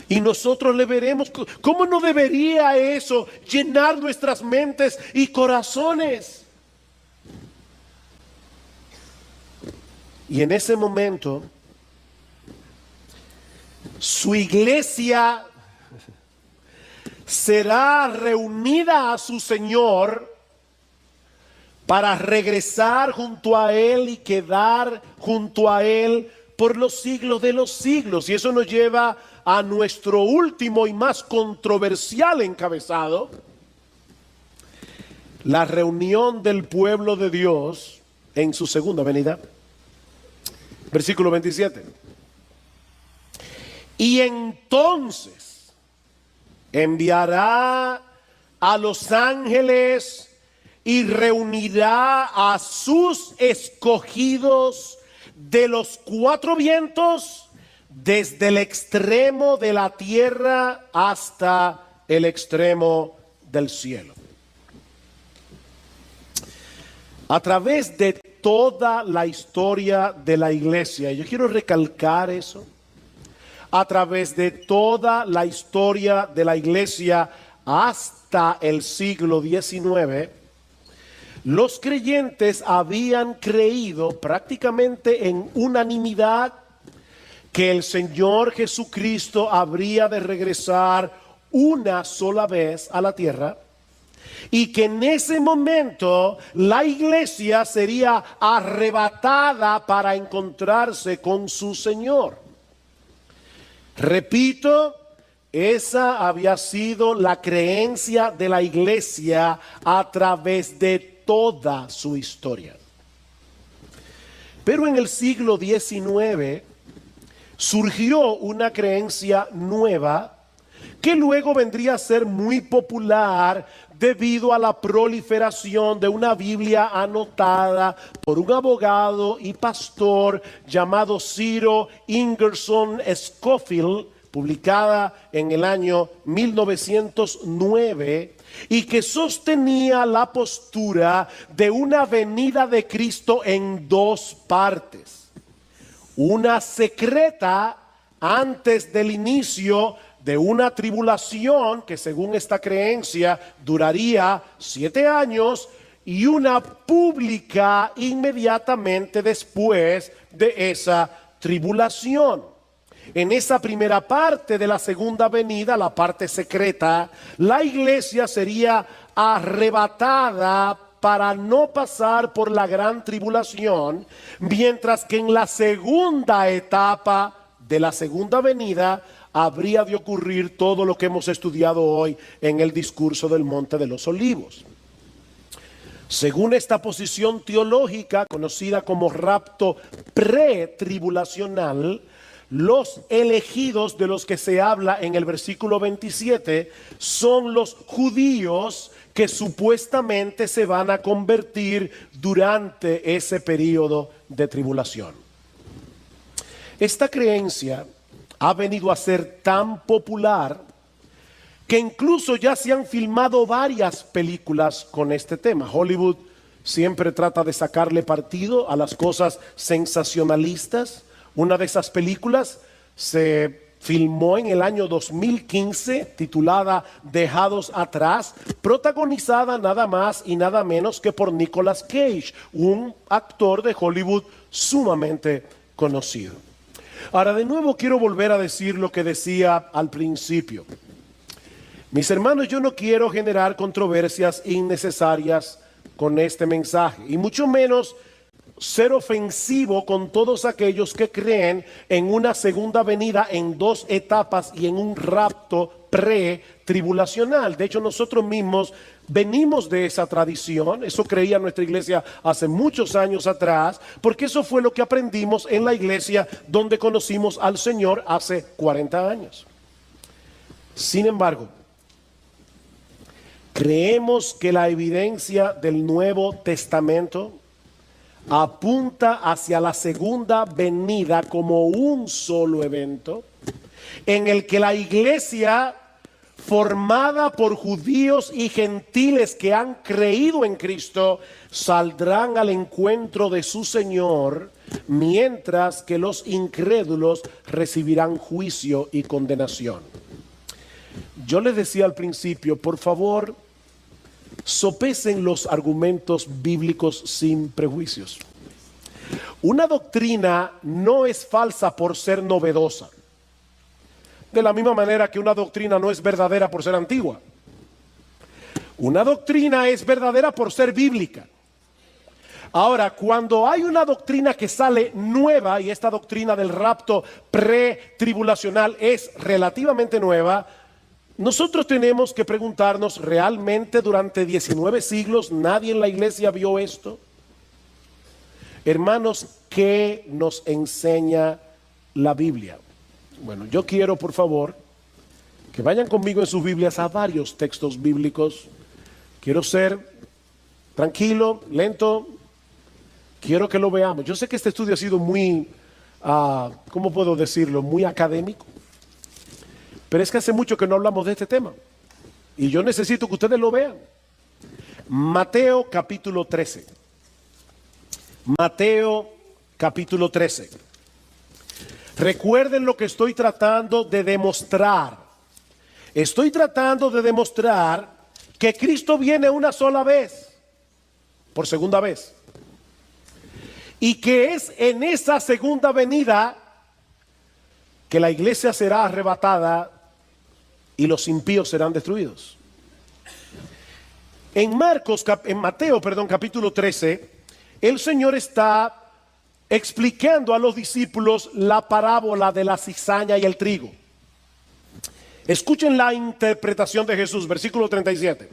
Y nosotros le veremos. ¿Cómo no debería eso llenar nuestras mentes y corazones? Y en ese momento, su iglesia será reunida a su Señor para regresar junto a Él y quedar junto a Él por los siglos de los siglos. Y eso nos lleva a nuestro último y más controversial encabezado: la reunión del pueblo de Dios en su segunda venida. Versículo 27. Y entonces enviará a los ángeles y reunirá a sus escogidos de los cuatro vientos, desde el extremo de la tierra hasta el extremo del cielo. A través de toda la historia de la iglesia, yo quiero recalcar eso, a través de toda la historia de la iglesia hasta el siglo XIX, los creyentes habían creído prácticamente en unanimidad que el Señor Jesucristo habría de regresar una sola vez a la tierra, y que en ese momento la iglesia sería arrebatada para encontrarse con su Señor. Repito, esa había sido la creencia de la iglesia a través de toda su historia. Pero en el siglo XIX surgió una creencia nueva que luego vendría a ser muy popular debido a la proliferación de una Biblia anotada por un abogado y pastor llamado Ciro Ingerson Scofield, publicada en el año 1909, y que sostenía la postura de una venida de Cristo en dos partes: una secreta antes del inicio de una tribulación que, según esta creencia, duraría 7 años, y una pública inmediatamente después de esa tribulación. En esa primera parte de la segunda venida, la parte secreta, la iglesia sería arrebatada para no pasar por la gran tribulación, mientras que en la segunda etapa de la segunda venida habría de ocurrir todo lo que hemos estudiado hoy en el discurso del Monte de los Olivos. Según esta posición teológica, conocida como rapto pretribulacional, los elegidos de los que se habla en el versículo 27 son los judíos que supuestamente se van a convertir durante ese periodo de tribulación. Esta creencia ha venido a ser tan popular que incluso ya se han filmado varias películas con este tema. Hollywood siempre trata de sacarle partido a las cosas sensacionalistas. Una de esas películas se filmó en el año 2015, titulada Dejados Atrás, protagonizada nada más y nada menos que por Nicolas Cage, un actor de Hollywood sumamente conocido. Ahora, de nuevo quiero volver a decir lo que decía al principio. Mis hermanos, yo no quiero generar controversias innecesarias con este mensaje, y mucho menos ser ofensivo con todos aquellos que creen en una segunda venida en dos etapas y en un rapto pre-tribulacional. De hecho, nosotros mismos venimos de esa tradición. Eso creía nuestra iglesia hace muchos años atrás, porque eso fue lo que aprendimos en la iglesia donde conocimos al Señor hace 40 años. Sin embargo, creemos que la evidencia del Nuevo Testamento apunta hacia la segunda venida como un solo evento en el que la iglesia, formada por judíos y gentiles que han creído en Cristo, saldrán al encuentro de su Señor, mientras que los incrédulos recibirán juicio y condenación. Yo les decía al principio, por favor, sopesen los argumentos bíblicos sin prejuicios. Una doctrina no es falsa por ser novedosa, de la misma manera que una doctrina no es verdadera por ser antigua. Una doctrina es verdadera por ser bíblica. Ahora, cuando hay una doctrina que sale nueva, y esta doctrina del rapto pretribulacional es relativamente nueva, nosotros tenemos que preguntarnos, ¿realmente durante 19 siglos nadie en la iglesia vio esto? Hermanos, ¿qué nos enseña la Biblia? Bueno, yo quiero, por favor, que vayan conmigo en sus Biblias a varios textos bíblicos. Quiero ser tranquilo, lento. Quiero que lo veamos. Yo sé que este estudio ha sido muy, ¿cómo puedo decirlo? Muy académico. Pero es que hace mucho que no hablamos de este tema. Y yo necesito que ustedes lo vean. Mateo capítulo 13. Mateo capítulo 13. Recuerden lo que estoy tratando de demostrar. Estoy tratando de demostrar que Cristo viene una sola vez, por segunda vez. Y que es en esa segunda venida que la iglesia será arrebatada y los impíos serán destruidos. En Mateo, capítulo 13, el Señor está explicando a los discípulos la parábola de la cizaña y el trigo. Escuchen la interpretación de Jesús, versículo 37.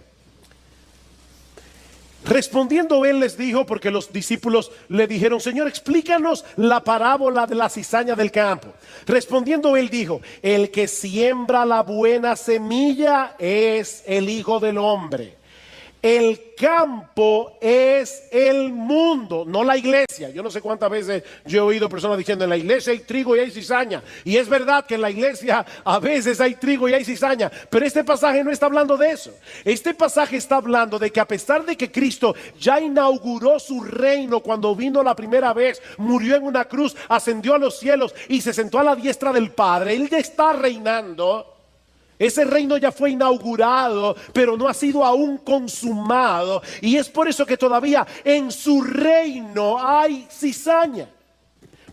Respondiendo él les dijo, porque los discípulos le dijeron: Señor, explícanos la parábola de la cizaña del campo. Respondiendo él dijo: el que siembra la buena semilla es el Hijo del Hombre. El campo es el mundo, no la iglesia. Yo no sé cuántas veces yo he oído personas diciendo: en la iglesia hay trigo y hay cizaña. Y es verdad que en la iglesia a veces hay trigo y hay cizaña, pero este pasaje no está hablando de eso. Este pasaje está hablando de que a pesar de que Cristo ya inauguró su reino cuando vino la primera vez, murió en una cruz, ascendió a los cielos y se sentó a la diestra del Padre, Él ya está reinando. Ese reino ya fue inaugurado, pero no ha sido aún consumado. Y es por eso que todavía en su reino hay cizaña.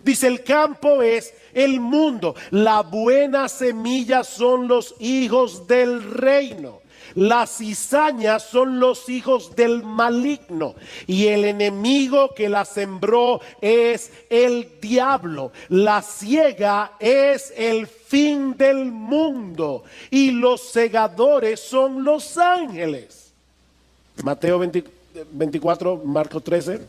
Dice: el campo es el mundo. La buena semilla son los hijos del reino. Las cizañas son los hijos del maligno. Y el enemigo que la sembró es el diablo. La siega es el fin del mundo. Y los segadores son los ángeles. Mateo 24, Marcos 13.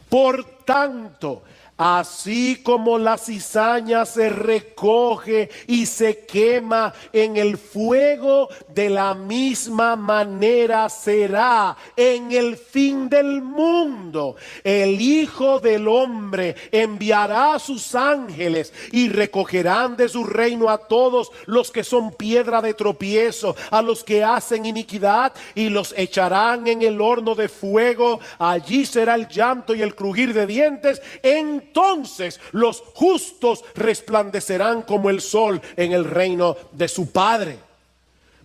Por tanto, así como la cizaña se recoge y se quema en el fuego, de la misma manera será en el fin del mundo. El Hijo del Hombre enviará a sus ángeles y recogerán de su reino a todos los que son piedra de tropiezo, a los que hacen iniquidad, y los echarán en el horno de fuego. Allí será el llanto y el crujir de dientes. Entonces los justos resplandecerán como el sol en el reino de su Padre.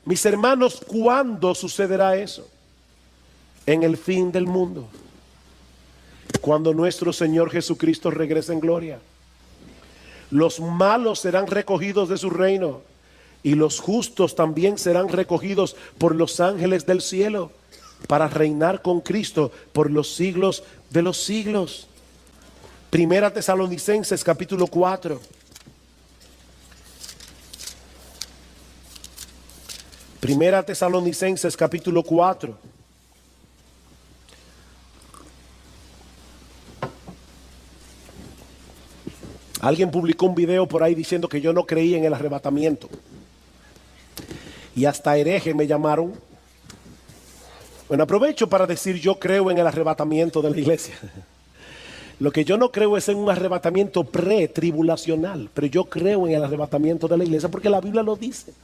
Mis hermanos, ¿cuándo sucederá eso? En el fin del mundo, cuando nuestro Señor Jesucristo regrese en gloria. Los malos serán recogidos de su reino y los justos también serán recogidos por los ángeles del cielo para reinar con Cristo por los siglos de los siglos. Primera Tesalonicenses capítulo 4. Primera Tesalonicenses capítulo 4. Alguien publicó un video por ahí diciendo que yo no creía en el arrebatamiento. Y hasta hereje me llamaron. Bueno, aprovecho para decir: yo creo en el arrebatamiento de la iglesia. Lo que yo no creo es en un arrebatamiento pretribulacional, pero yo creo en el arrebatamiento de la iglesia porque la Biblia lo dice.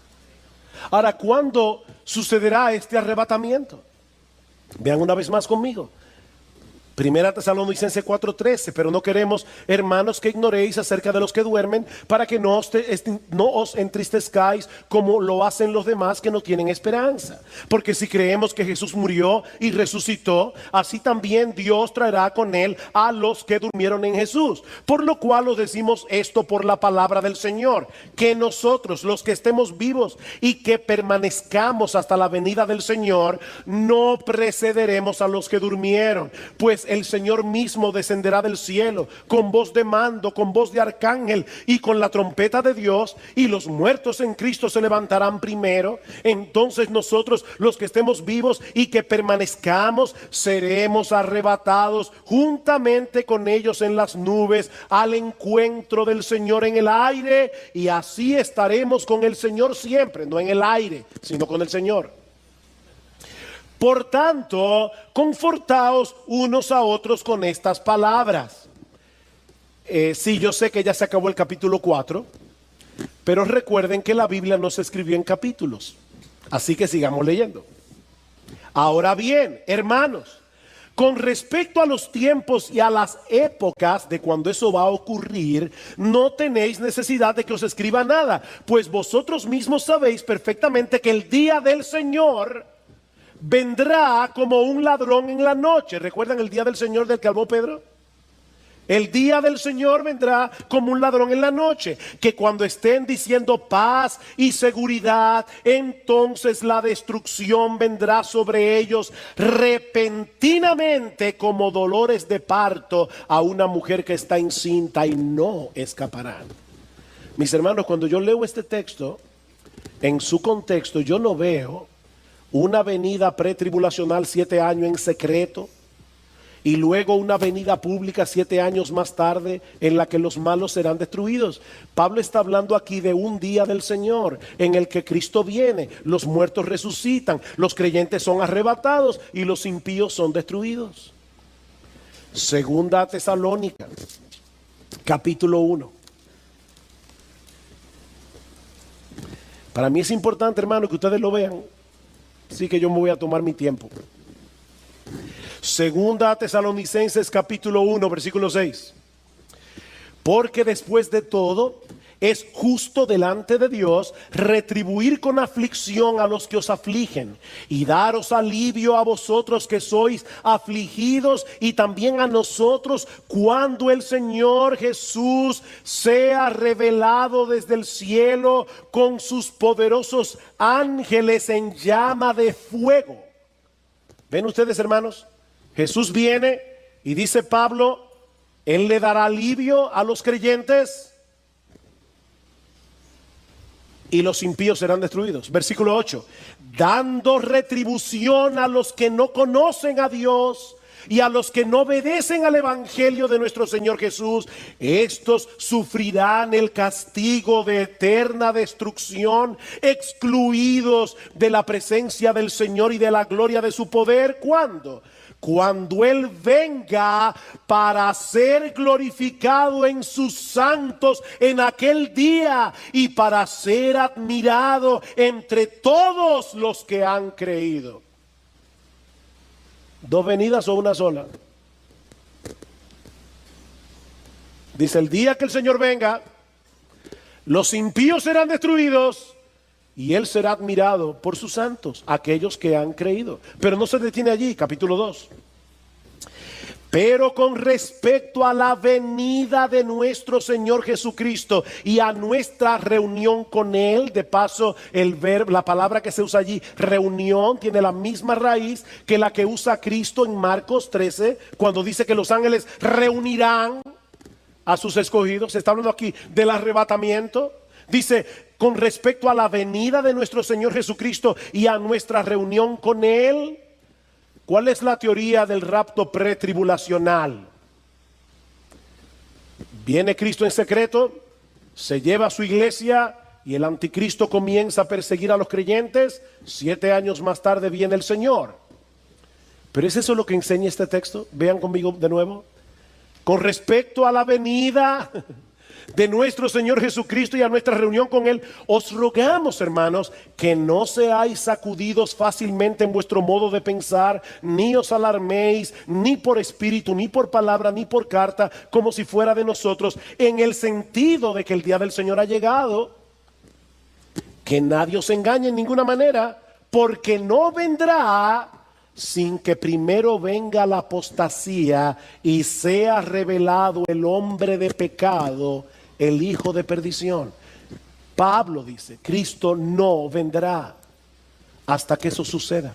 Ahora, ¿cuándo sucederá este arrebatamiento? Vean una vez más conmigo. Primera Tesalonicenses 4:13. Pero no queremos, hermanos, que ignoréis acerca de los que duermen, para que no os entristezcáis como lo hacen los demás que no tienen esperanza. Porque si creemos que Jesús murió y resucitó, así también Dios traerá con él a los que durmieron en Jesús. Por lo cual os decimos esto por la palabra del Señor, que nosotros, los que estemos vivos y que permanezcamos hasta la venida del Señor, no precederemos a los que durmieron. Pues el Señor mismo descenderá del cielo con voz de mando, con voz de arcángel y con la trompeta de Dios, y los muertos en Cristo se levantarán primero. Entonces nosotros, los que estemos vivos y que permanezcamos, seremos arrebatados juntamente con ellos en las nubes al encuentro del Señor en el aire, y así estaremos con el Señor siempre, no en el aire, sino con el Señor. Por tanto, confortaos unos a otros con estas palabras. Sí, yo sé que ya se acabó el capítulo 4, pero recuerden que la Biblia no se escribió en capítulos, así que sigamos leyendo. Ahora bien, hermanos, con respecto a los tiempos y a las épocas de cuando eso va a ocurrir, no tenéis necesidad de que os escriba nada, pues vosotros mismos sabéis perfectamente que el día del Señor vendrá como un ladrón en la noche. ¿Recuerdan el día del Señor del que habló Pedro? El día del Señor vendrá como un ladrón en la noche, que cuando estén diciendo paz y seguridad, entonces la destrucción vendrá sobre ellos repentinamente como dolores de parto a una mujer que está encinta, y no escaparán. Mis hermanos, cuando yo leo este texto en su contexto, yo no veo una venida pretribulacional 7 años en secreto y luego una venida pública 7 años más tarde en la que los malos serán destruidos. Pablo está hablando aquí de un día del Señor en el que Cristo viene, los muertos resucitan, los creyentes son arrebatados y los impíos son destruidos. Segunda Tesalónica, capítulo 1. Para mí es importante, hermano, que ustedes lo vean. Así que yo me voy a tomar mi tiempo. Segunda Tesalonicenses capítulo 1 versículo 6. Porque después de todo es justo delante de Dios retribuir con aflicción a los que os afligen y daros alivio a vosotros que sois afligidos, y también a nosotros cuando el Señor Jesús sea revelado desde el cielo con sus poderosos ángeles en llama de fuego. ¿Ven ustedes, hermanos? Jesús viene y dice Pablo, Él le dará alivio a los creyentes y los impíos serán destruidos. Versículo 8. Dando retribución a los que no conocen a Dios y a los que no obedecen al evangelio de nuestro Señor Jesús, estos sufrirán el castigo de eterna destrucción, excluidos de la presencia del Señor y de la gloria de su poder. ¿Cuándo? Cuando Él venga para ser glorificado en sus santos en aquel día y para ser admirado entre todos los que han creído. ¿Dos venidas o una sola? Dice, el día que el Señor venga, los impíos serán destruidos y Él será admirado por sus santos, aquellos que han creído. Pero no se detiene allí, capítulo 2. Pero con respecto a la venida de nuestro Señor Jesucristo y a nuestra reunión con Él, de paso el verbo, la palabra que se usa allí, reunión, tiene la misma raíz que la que usa Cristo en Marcos 13, cuando dice que los ángeles reunirán a sus escogidos. Se está hablando aquí del arrebatamiento. Dice, con respecto a la venida de nuestro Señor Jesucristo y a nuestra reunión con Él. ¿Cuál es la teoría del rapto pretribulacional? Viene Cristo en secreto, se lleva a su iglesia y el anticristo comienza a perseguir a los creyentes. 7 años más tarde viene el Señor. ¿Pero es eso lo que enseña este texto? Vean conmigo de nuevo. Con respecto a la venida de nuestro Señor Jesucristo y a nuestra reunión con Él, os rogamos, hermanos, que no seáis sacudidos fácilmente en vuestro modo de pensar, ni os alarméis, ni por espíritu, ni por palabra, ni por carta, como si fuera de nosotros, en el sentido de que el día del Señor ha llegado. Que nadie os engañe en ninguna manera, porque no vendrá sin que primero venga la apostasía y sea revelado el hombre de pecado, el hijo de perdición. Pablo dice, Cristo no vendrá hasta que eso suceda.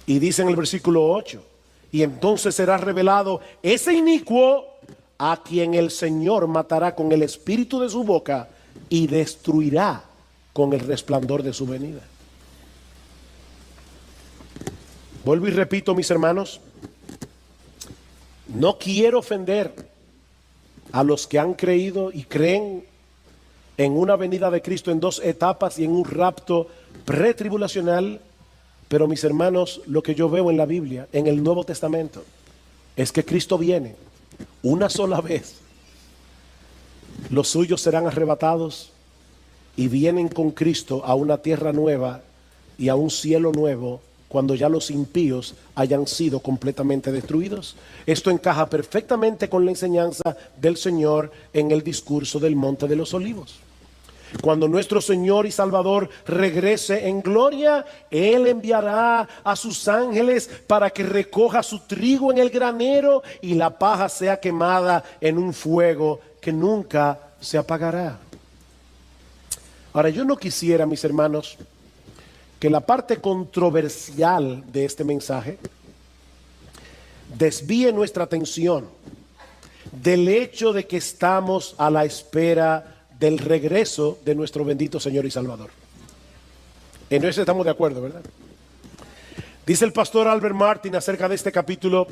Y dice en el versículo 8, Y entonces será revelado ese inicuo, a quien el Señor matará con el espíritu de su boca y destruirá con el resplandor de su venida. Vuelvo y repito, mis hermanos, no quiero ofender a los que han creído y creen en una venida de Cristo en dos etapas y en un rapto pretribulacional, pero mis hermanos, lo que yo veo en la Biblia, en el Nuevo Testamento, es que Cristo viene una sola vez. Los suyos serán arrebatados y vienen con Cristo a una tierra nueva y a un cielo nuevo, cuando ya los impíos hayan sido completamente destruidos. Esto encaja perfectamente con la enseñanza del Señor en el discurso del Monte de los Olivos. Cuando nuestro Señor y Salvador regrese en gloria, Él enviará a sus ángeles para que recoja su trigo en el granero y la paja sea quemada en un fuego que nunca se apagará. Ahora, yo no quisiera, mis hermanos, que la parte controversial de este mensaje desvíe nuestra atención del hecho de que estamos a la espera del regreso de nuestro bendito Señor y Salvador. En eso estamos de acuerdo, ¿verdad? Dice el pastor Albert Martin acerca de este capítulo: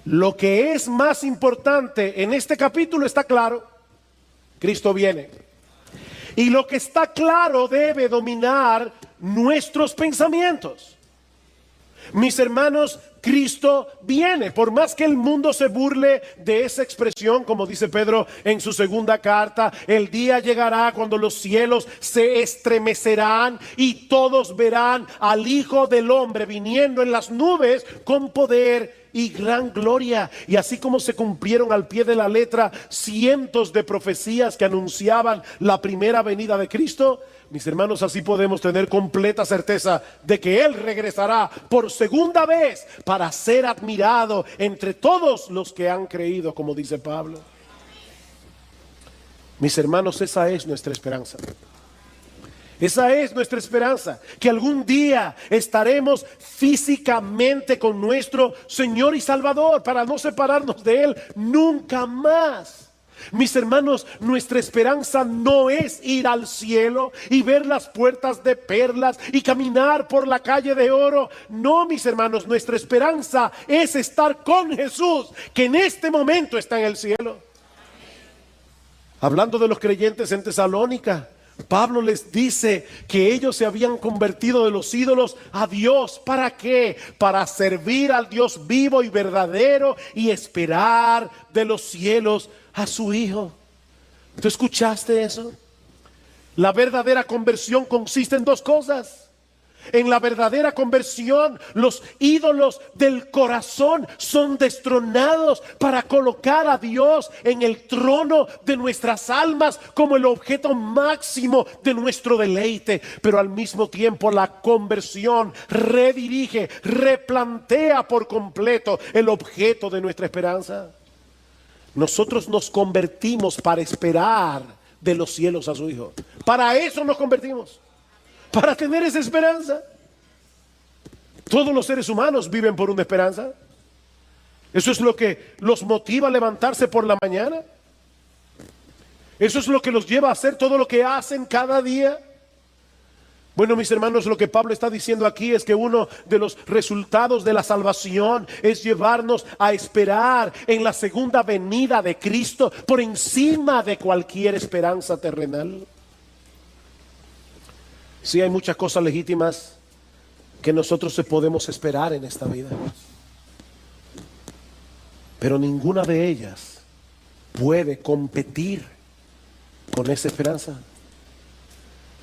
lo que es más importante en este capítulo está claro: Cristo viene. Y lo que está claro debe dominar nuestros pensamientos. Mis hermanos, Cristo viene. Por más que el mundo se burle de esa expresión, como dice Pedro en su segunda carta, el día llegará cuando los cielos se estremecerán y todos verán al Hijo del Hombre viniendo en las nubes con poder y gran gloria. Y así como se cumplieron al pie de la letra cientos de profecías que anunciaban la primera venida de Cristo, mis hermanos, así podemos tener completa certeza de que Él regresará por segunda vez para ser admirado entre todos los que han creído, como dice Pablo. Mis hermanos, esa es nuestra esperanza. Esa es nuestra esperanza, que algún día estaremos físicamente con nuestro Señor y Salvador para no separarnos de Él nunca más. Mis hermanos, nuestra esperanza no es ir al cielo y ver las puertas de perlas y caminar por la calle de oro. No, mis hermanos, nuestra esperanza es estar con Jesús, que en este momento está en el cielo. Hablando de los creyentes en Tesalónica, Pablo les dice que ellos se habían convertido de los ídolos a Dios. ¿Para qué? Para servir al Dios vivo y verdadero y esperar de los cielos a su Hijo. ¿Tú escuchaste eso? La verdadera conversión consiste en dos cosas. En la verdadera conversión, los ídolos del corazón son destronados para colocar a Dios en el trono de nuestras almas como el objeto máximo de nuestro deleite. Pero al mismo tiempo la conversión redirige, replantea por completo el objeto de nuestra esperanza. Nosotros nos convertimos para esperar de los cielos a su Hijo. Para eso nos convertimos. Para tener esa esperanza. Todos los seres humanos viven por una esperanza. Eso es lo que los motiva a levantarse por la mañana. Eso es lo que los lleva a hacer todo lo que hacen cada día. Bueno, mis hermanos, lo que Pablo está diciendo aquí es que uno de los resultados de la salvación es llevarnos a esperar en la segunda venida de Cristo por encima de cualquier esperanza terrenal. Sí, hay muchas cosas legítimas que nosotros podemos esperar en esta vida, pero ninguna de ellas puede competir con esa esperanza.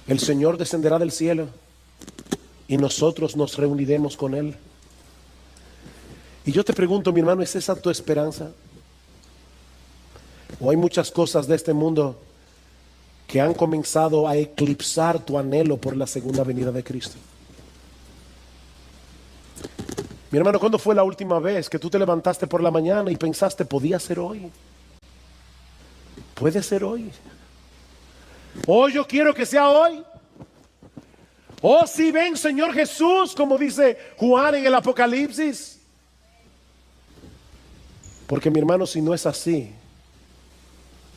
El Señor descenderá del cielo y nosotros nos reuniremos con Él. Y yo te pregunto, mi hermano, ¿es esa tu esperanza? ¿O hay muchas cosas de este mundo que han comenzado a eclipsar tu anhelo por la segunda venida de Cristo? Mi hermano, ¿cuándo fue la última vez que tú te levantaste por la mañana y pensaste, podía ser hoy? Puede ser hoy. Oh, yo quiero que sea hoy. Oh, si ven, Señor Jesús, como dice Juan en el Apocalipsis. Porque mi hermano, si no es así,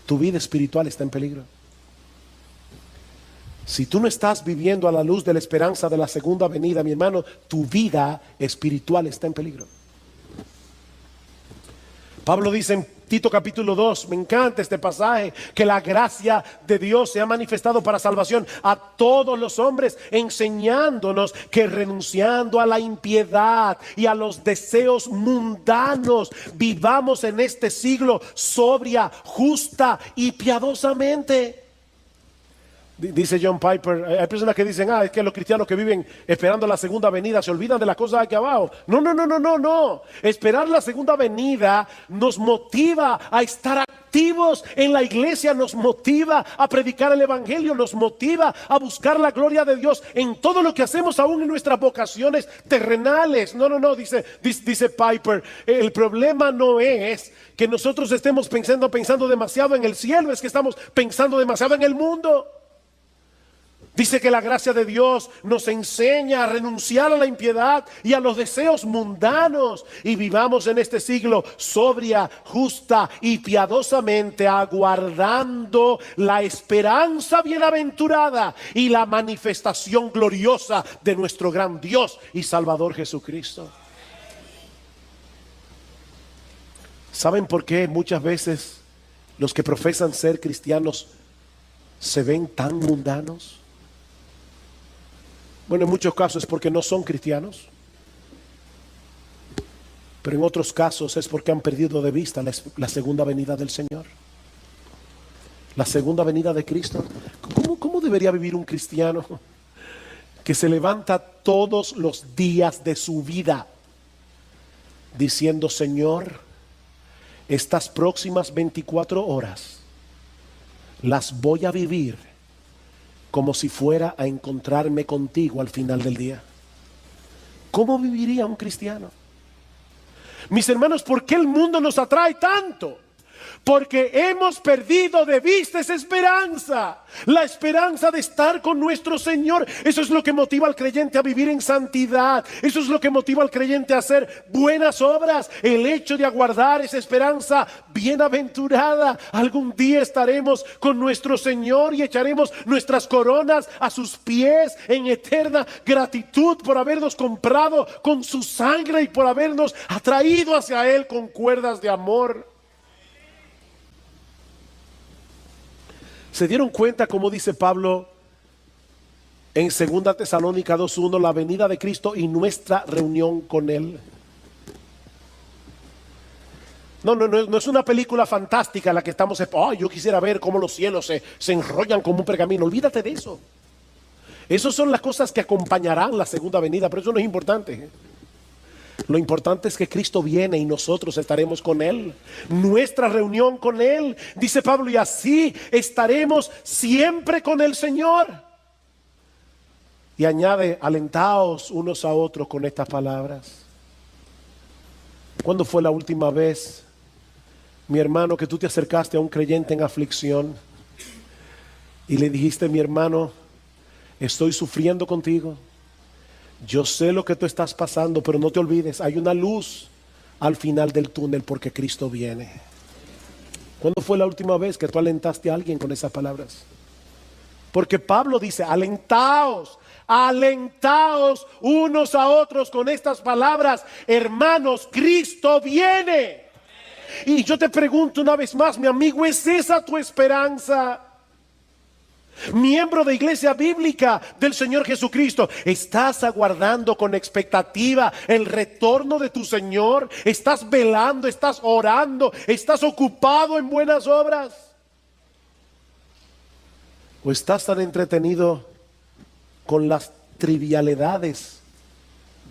tu vida espiritual está en peligro. Si tú no estás viviendo a la luz de la esperanza de la segunda venida, mi hermano, tu vida espiritual está en peligro. Pablo dice en Tito capítulo 2, me encanta este pasaje, que la gracia de Dios se ha manifestado para salvación a todos los hombres, enseñándonos que renunciando a la impiedad y a los deseos mundanos, vivamos en este siglo sobria, justa y piadosamente. Dice John Piper, hay personas que dicen, es que los cristianos que viven esperando la segunda venida se olvidan de las cosas aquí abajo. No. Esperar la segunda venida nos motiva a estar activos en la iglesia, nos motiva a predicar el evangelio, nos motiva a buscar la gloria de Dios en todo lo que hacemos, aún en nuestras vocaciones terrenales. No, dice Piper, el problema no es que nosotros estemos pensando demasiado en el cielo, es que estamos pensando demasiado en el mundo. Dice que la gracia de Dios nos enseña a renunciar a la impiedad y a los deseos mundanos y vivamos en este siglo sobria, justa y piadosamente, aguardando la esperanza bienaventurada y la manifestación gloriosa de nuestro gran Dios y Salvador Jesucristo. ¿Saben por qué muchas veces los que profesan ser cristianos se ven tan mundanos? Bueno, en muchos casos es porque no son cristianos, pero en otros casos es porque han perdido de vista la segunda venida del Señor, la segunda venida de Cristo. ¿Cómo debería vivir un cristiano que se levanta todos los días de su vida diciendo: Señor, estas próximas 24 horas las voy a vivir como si fuera a encontrarme contigo al final del día? ¿Cómo viviría un cristiano? Mis hermanos, ¿por qué el mundo nos atrae tanto? Porque hemos perdido de vista esa esperanza, la esperanza de estar con nuestro Señor. Eso es lo que motiva al creyente a vivir en santidad. Eso es lo que motiva al creyente a hacer buenas obras. El hecho de aguardar esa esperanza bienaventurada. Algún día estaremos con nuestro Señor y echaremos nuestras coronas a sus pies en eterna gratitud por habernos comprado con su sangre y por habernos atraído hacia Él con cuerdas de amor. ¿Se dieron cuenta cómo dice Pablo en 2 Tesalónica 2:1, la venida de Cristo y nuestra reunión con Él? No es una película fantástica la que estamos, yo quisiera ver cómo los cielos se enrollan como un pergamino. Olvídate de eso. Esas son las cosas que acompañarán la segunda venida, pero eso no es importante. Lo importante es que Cristo viene y nosotros estaremos con Él. Nuestra reunión con Él, dice Pablo, y así estaremos siempre con el Señor. Y añade: alentaos unos a otros con estas palabras. ¿Cuándo fue la última vez, mi hermano, que tú te acercaste a un creyente en aflicción y le dijiste: mi hermano, estoy sufriendo contigo? Yo sé lo que tú estás pasando, pero no te olvides, hay una luz al final del túnel porque Cristo viene. ¿Cuándo fue la última vez que tú alentaste a alguien con esas palabras? Porque Pablo dice: alentaos unos a otros con estas palabras. Hermanos, Cristo viene. Y yo te pregunto una vez más, mi amigo, ¿es esa tu esperanza? Miembro de Iglesia Bíblica del Señor Jesucristo, ¿estás aguardando con expectativa el retorno de tu Señor? ¿Estás velando? ¿Estás orando? ¿Estás ocupado en buenas obras? ¿O estás tan entretenido con las trivialidades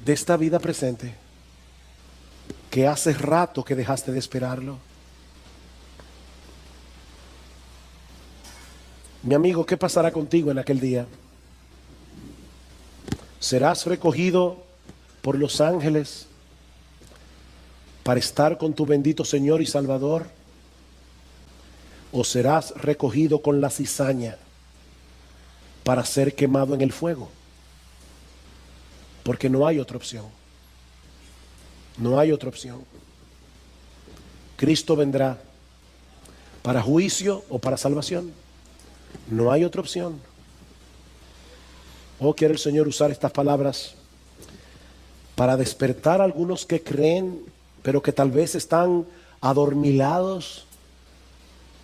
de esta vida presente que hace rato que dejaste de esperarlo? Mi amigo, ¿qué pasará contigo en aquel día? ¿Serás recogido por los ángeles para estar con tu bendito Señor y Salvador? ¿O serás recogido con la cizaña para ser quemado en el fuego? Porque no hay otra opción. No hay otra opción. Cristo vendrá para juicio o para salvación. No hay otra opción. ¿O quiere el Señor usar estas palabras para despertar a algunos que creen, pero que tal vez están adormilados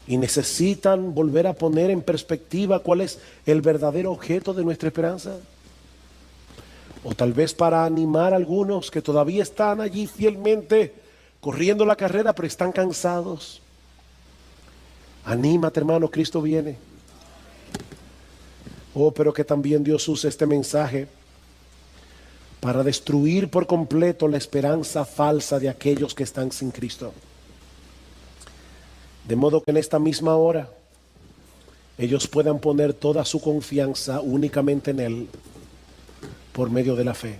y necesitan volver a poner en perspectiva cuál es el verdadero objeto de nuestra esperanza? O tal vez para animar a algunos que todavía están allí fielmente corriendo la carrera, pero están cansados. Anímate, hermano, Cristo viene. Oh, pero que también Dios use este mensaje para destruir por completo la esperanza falsa de aquellos que están sin Cristo. De modo que en esta misma hora ellos puedan poner toda su confianza únicamente en Él por medio de la fe.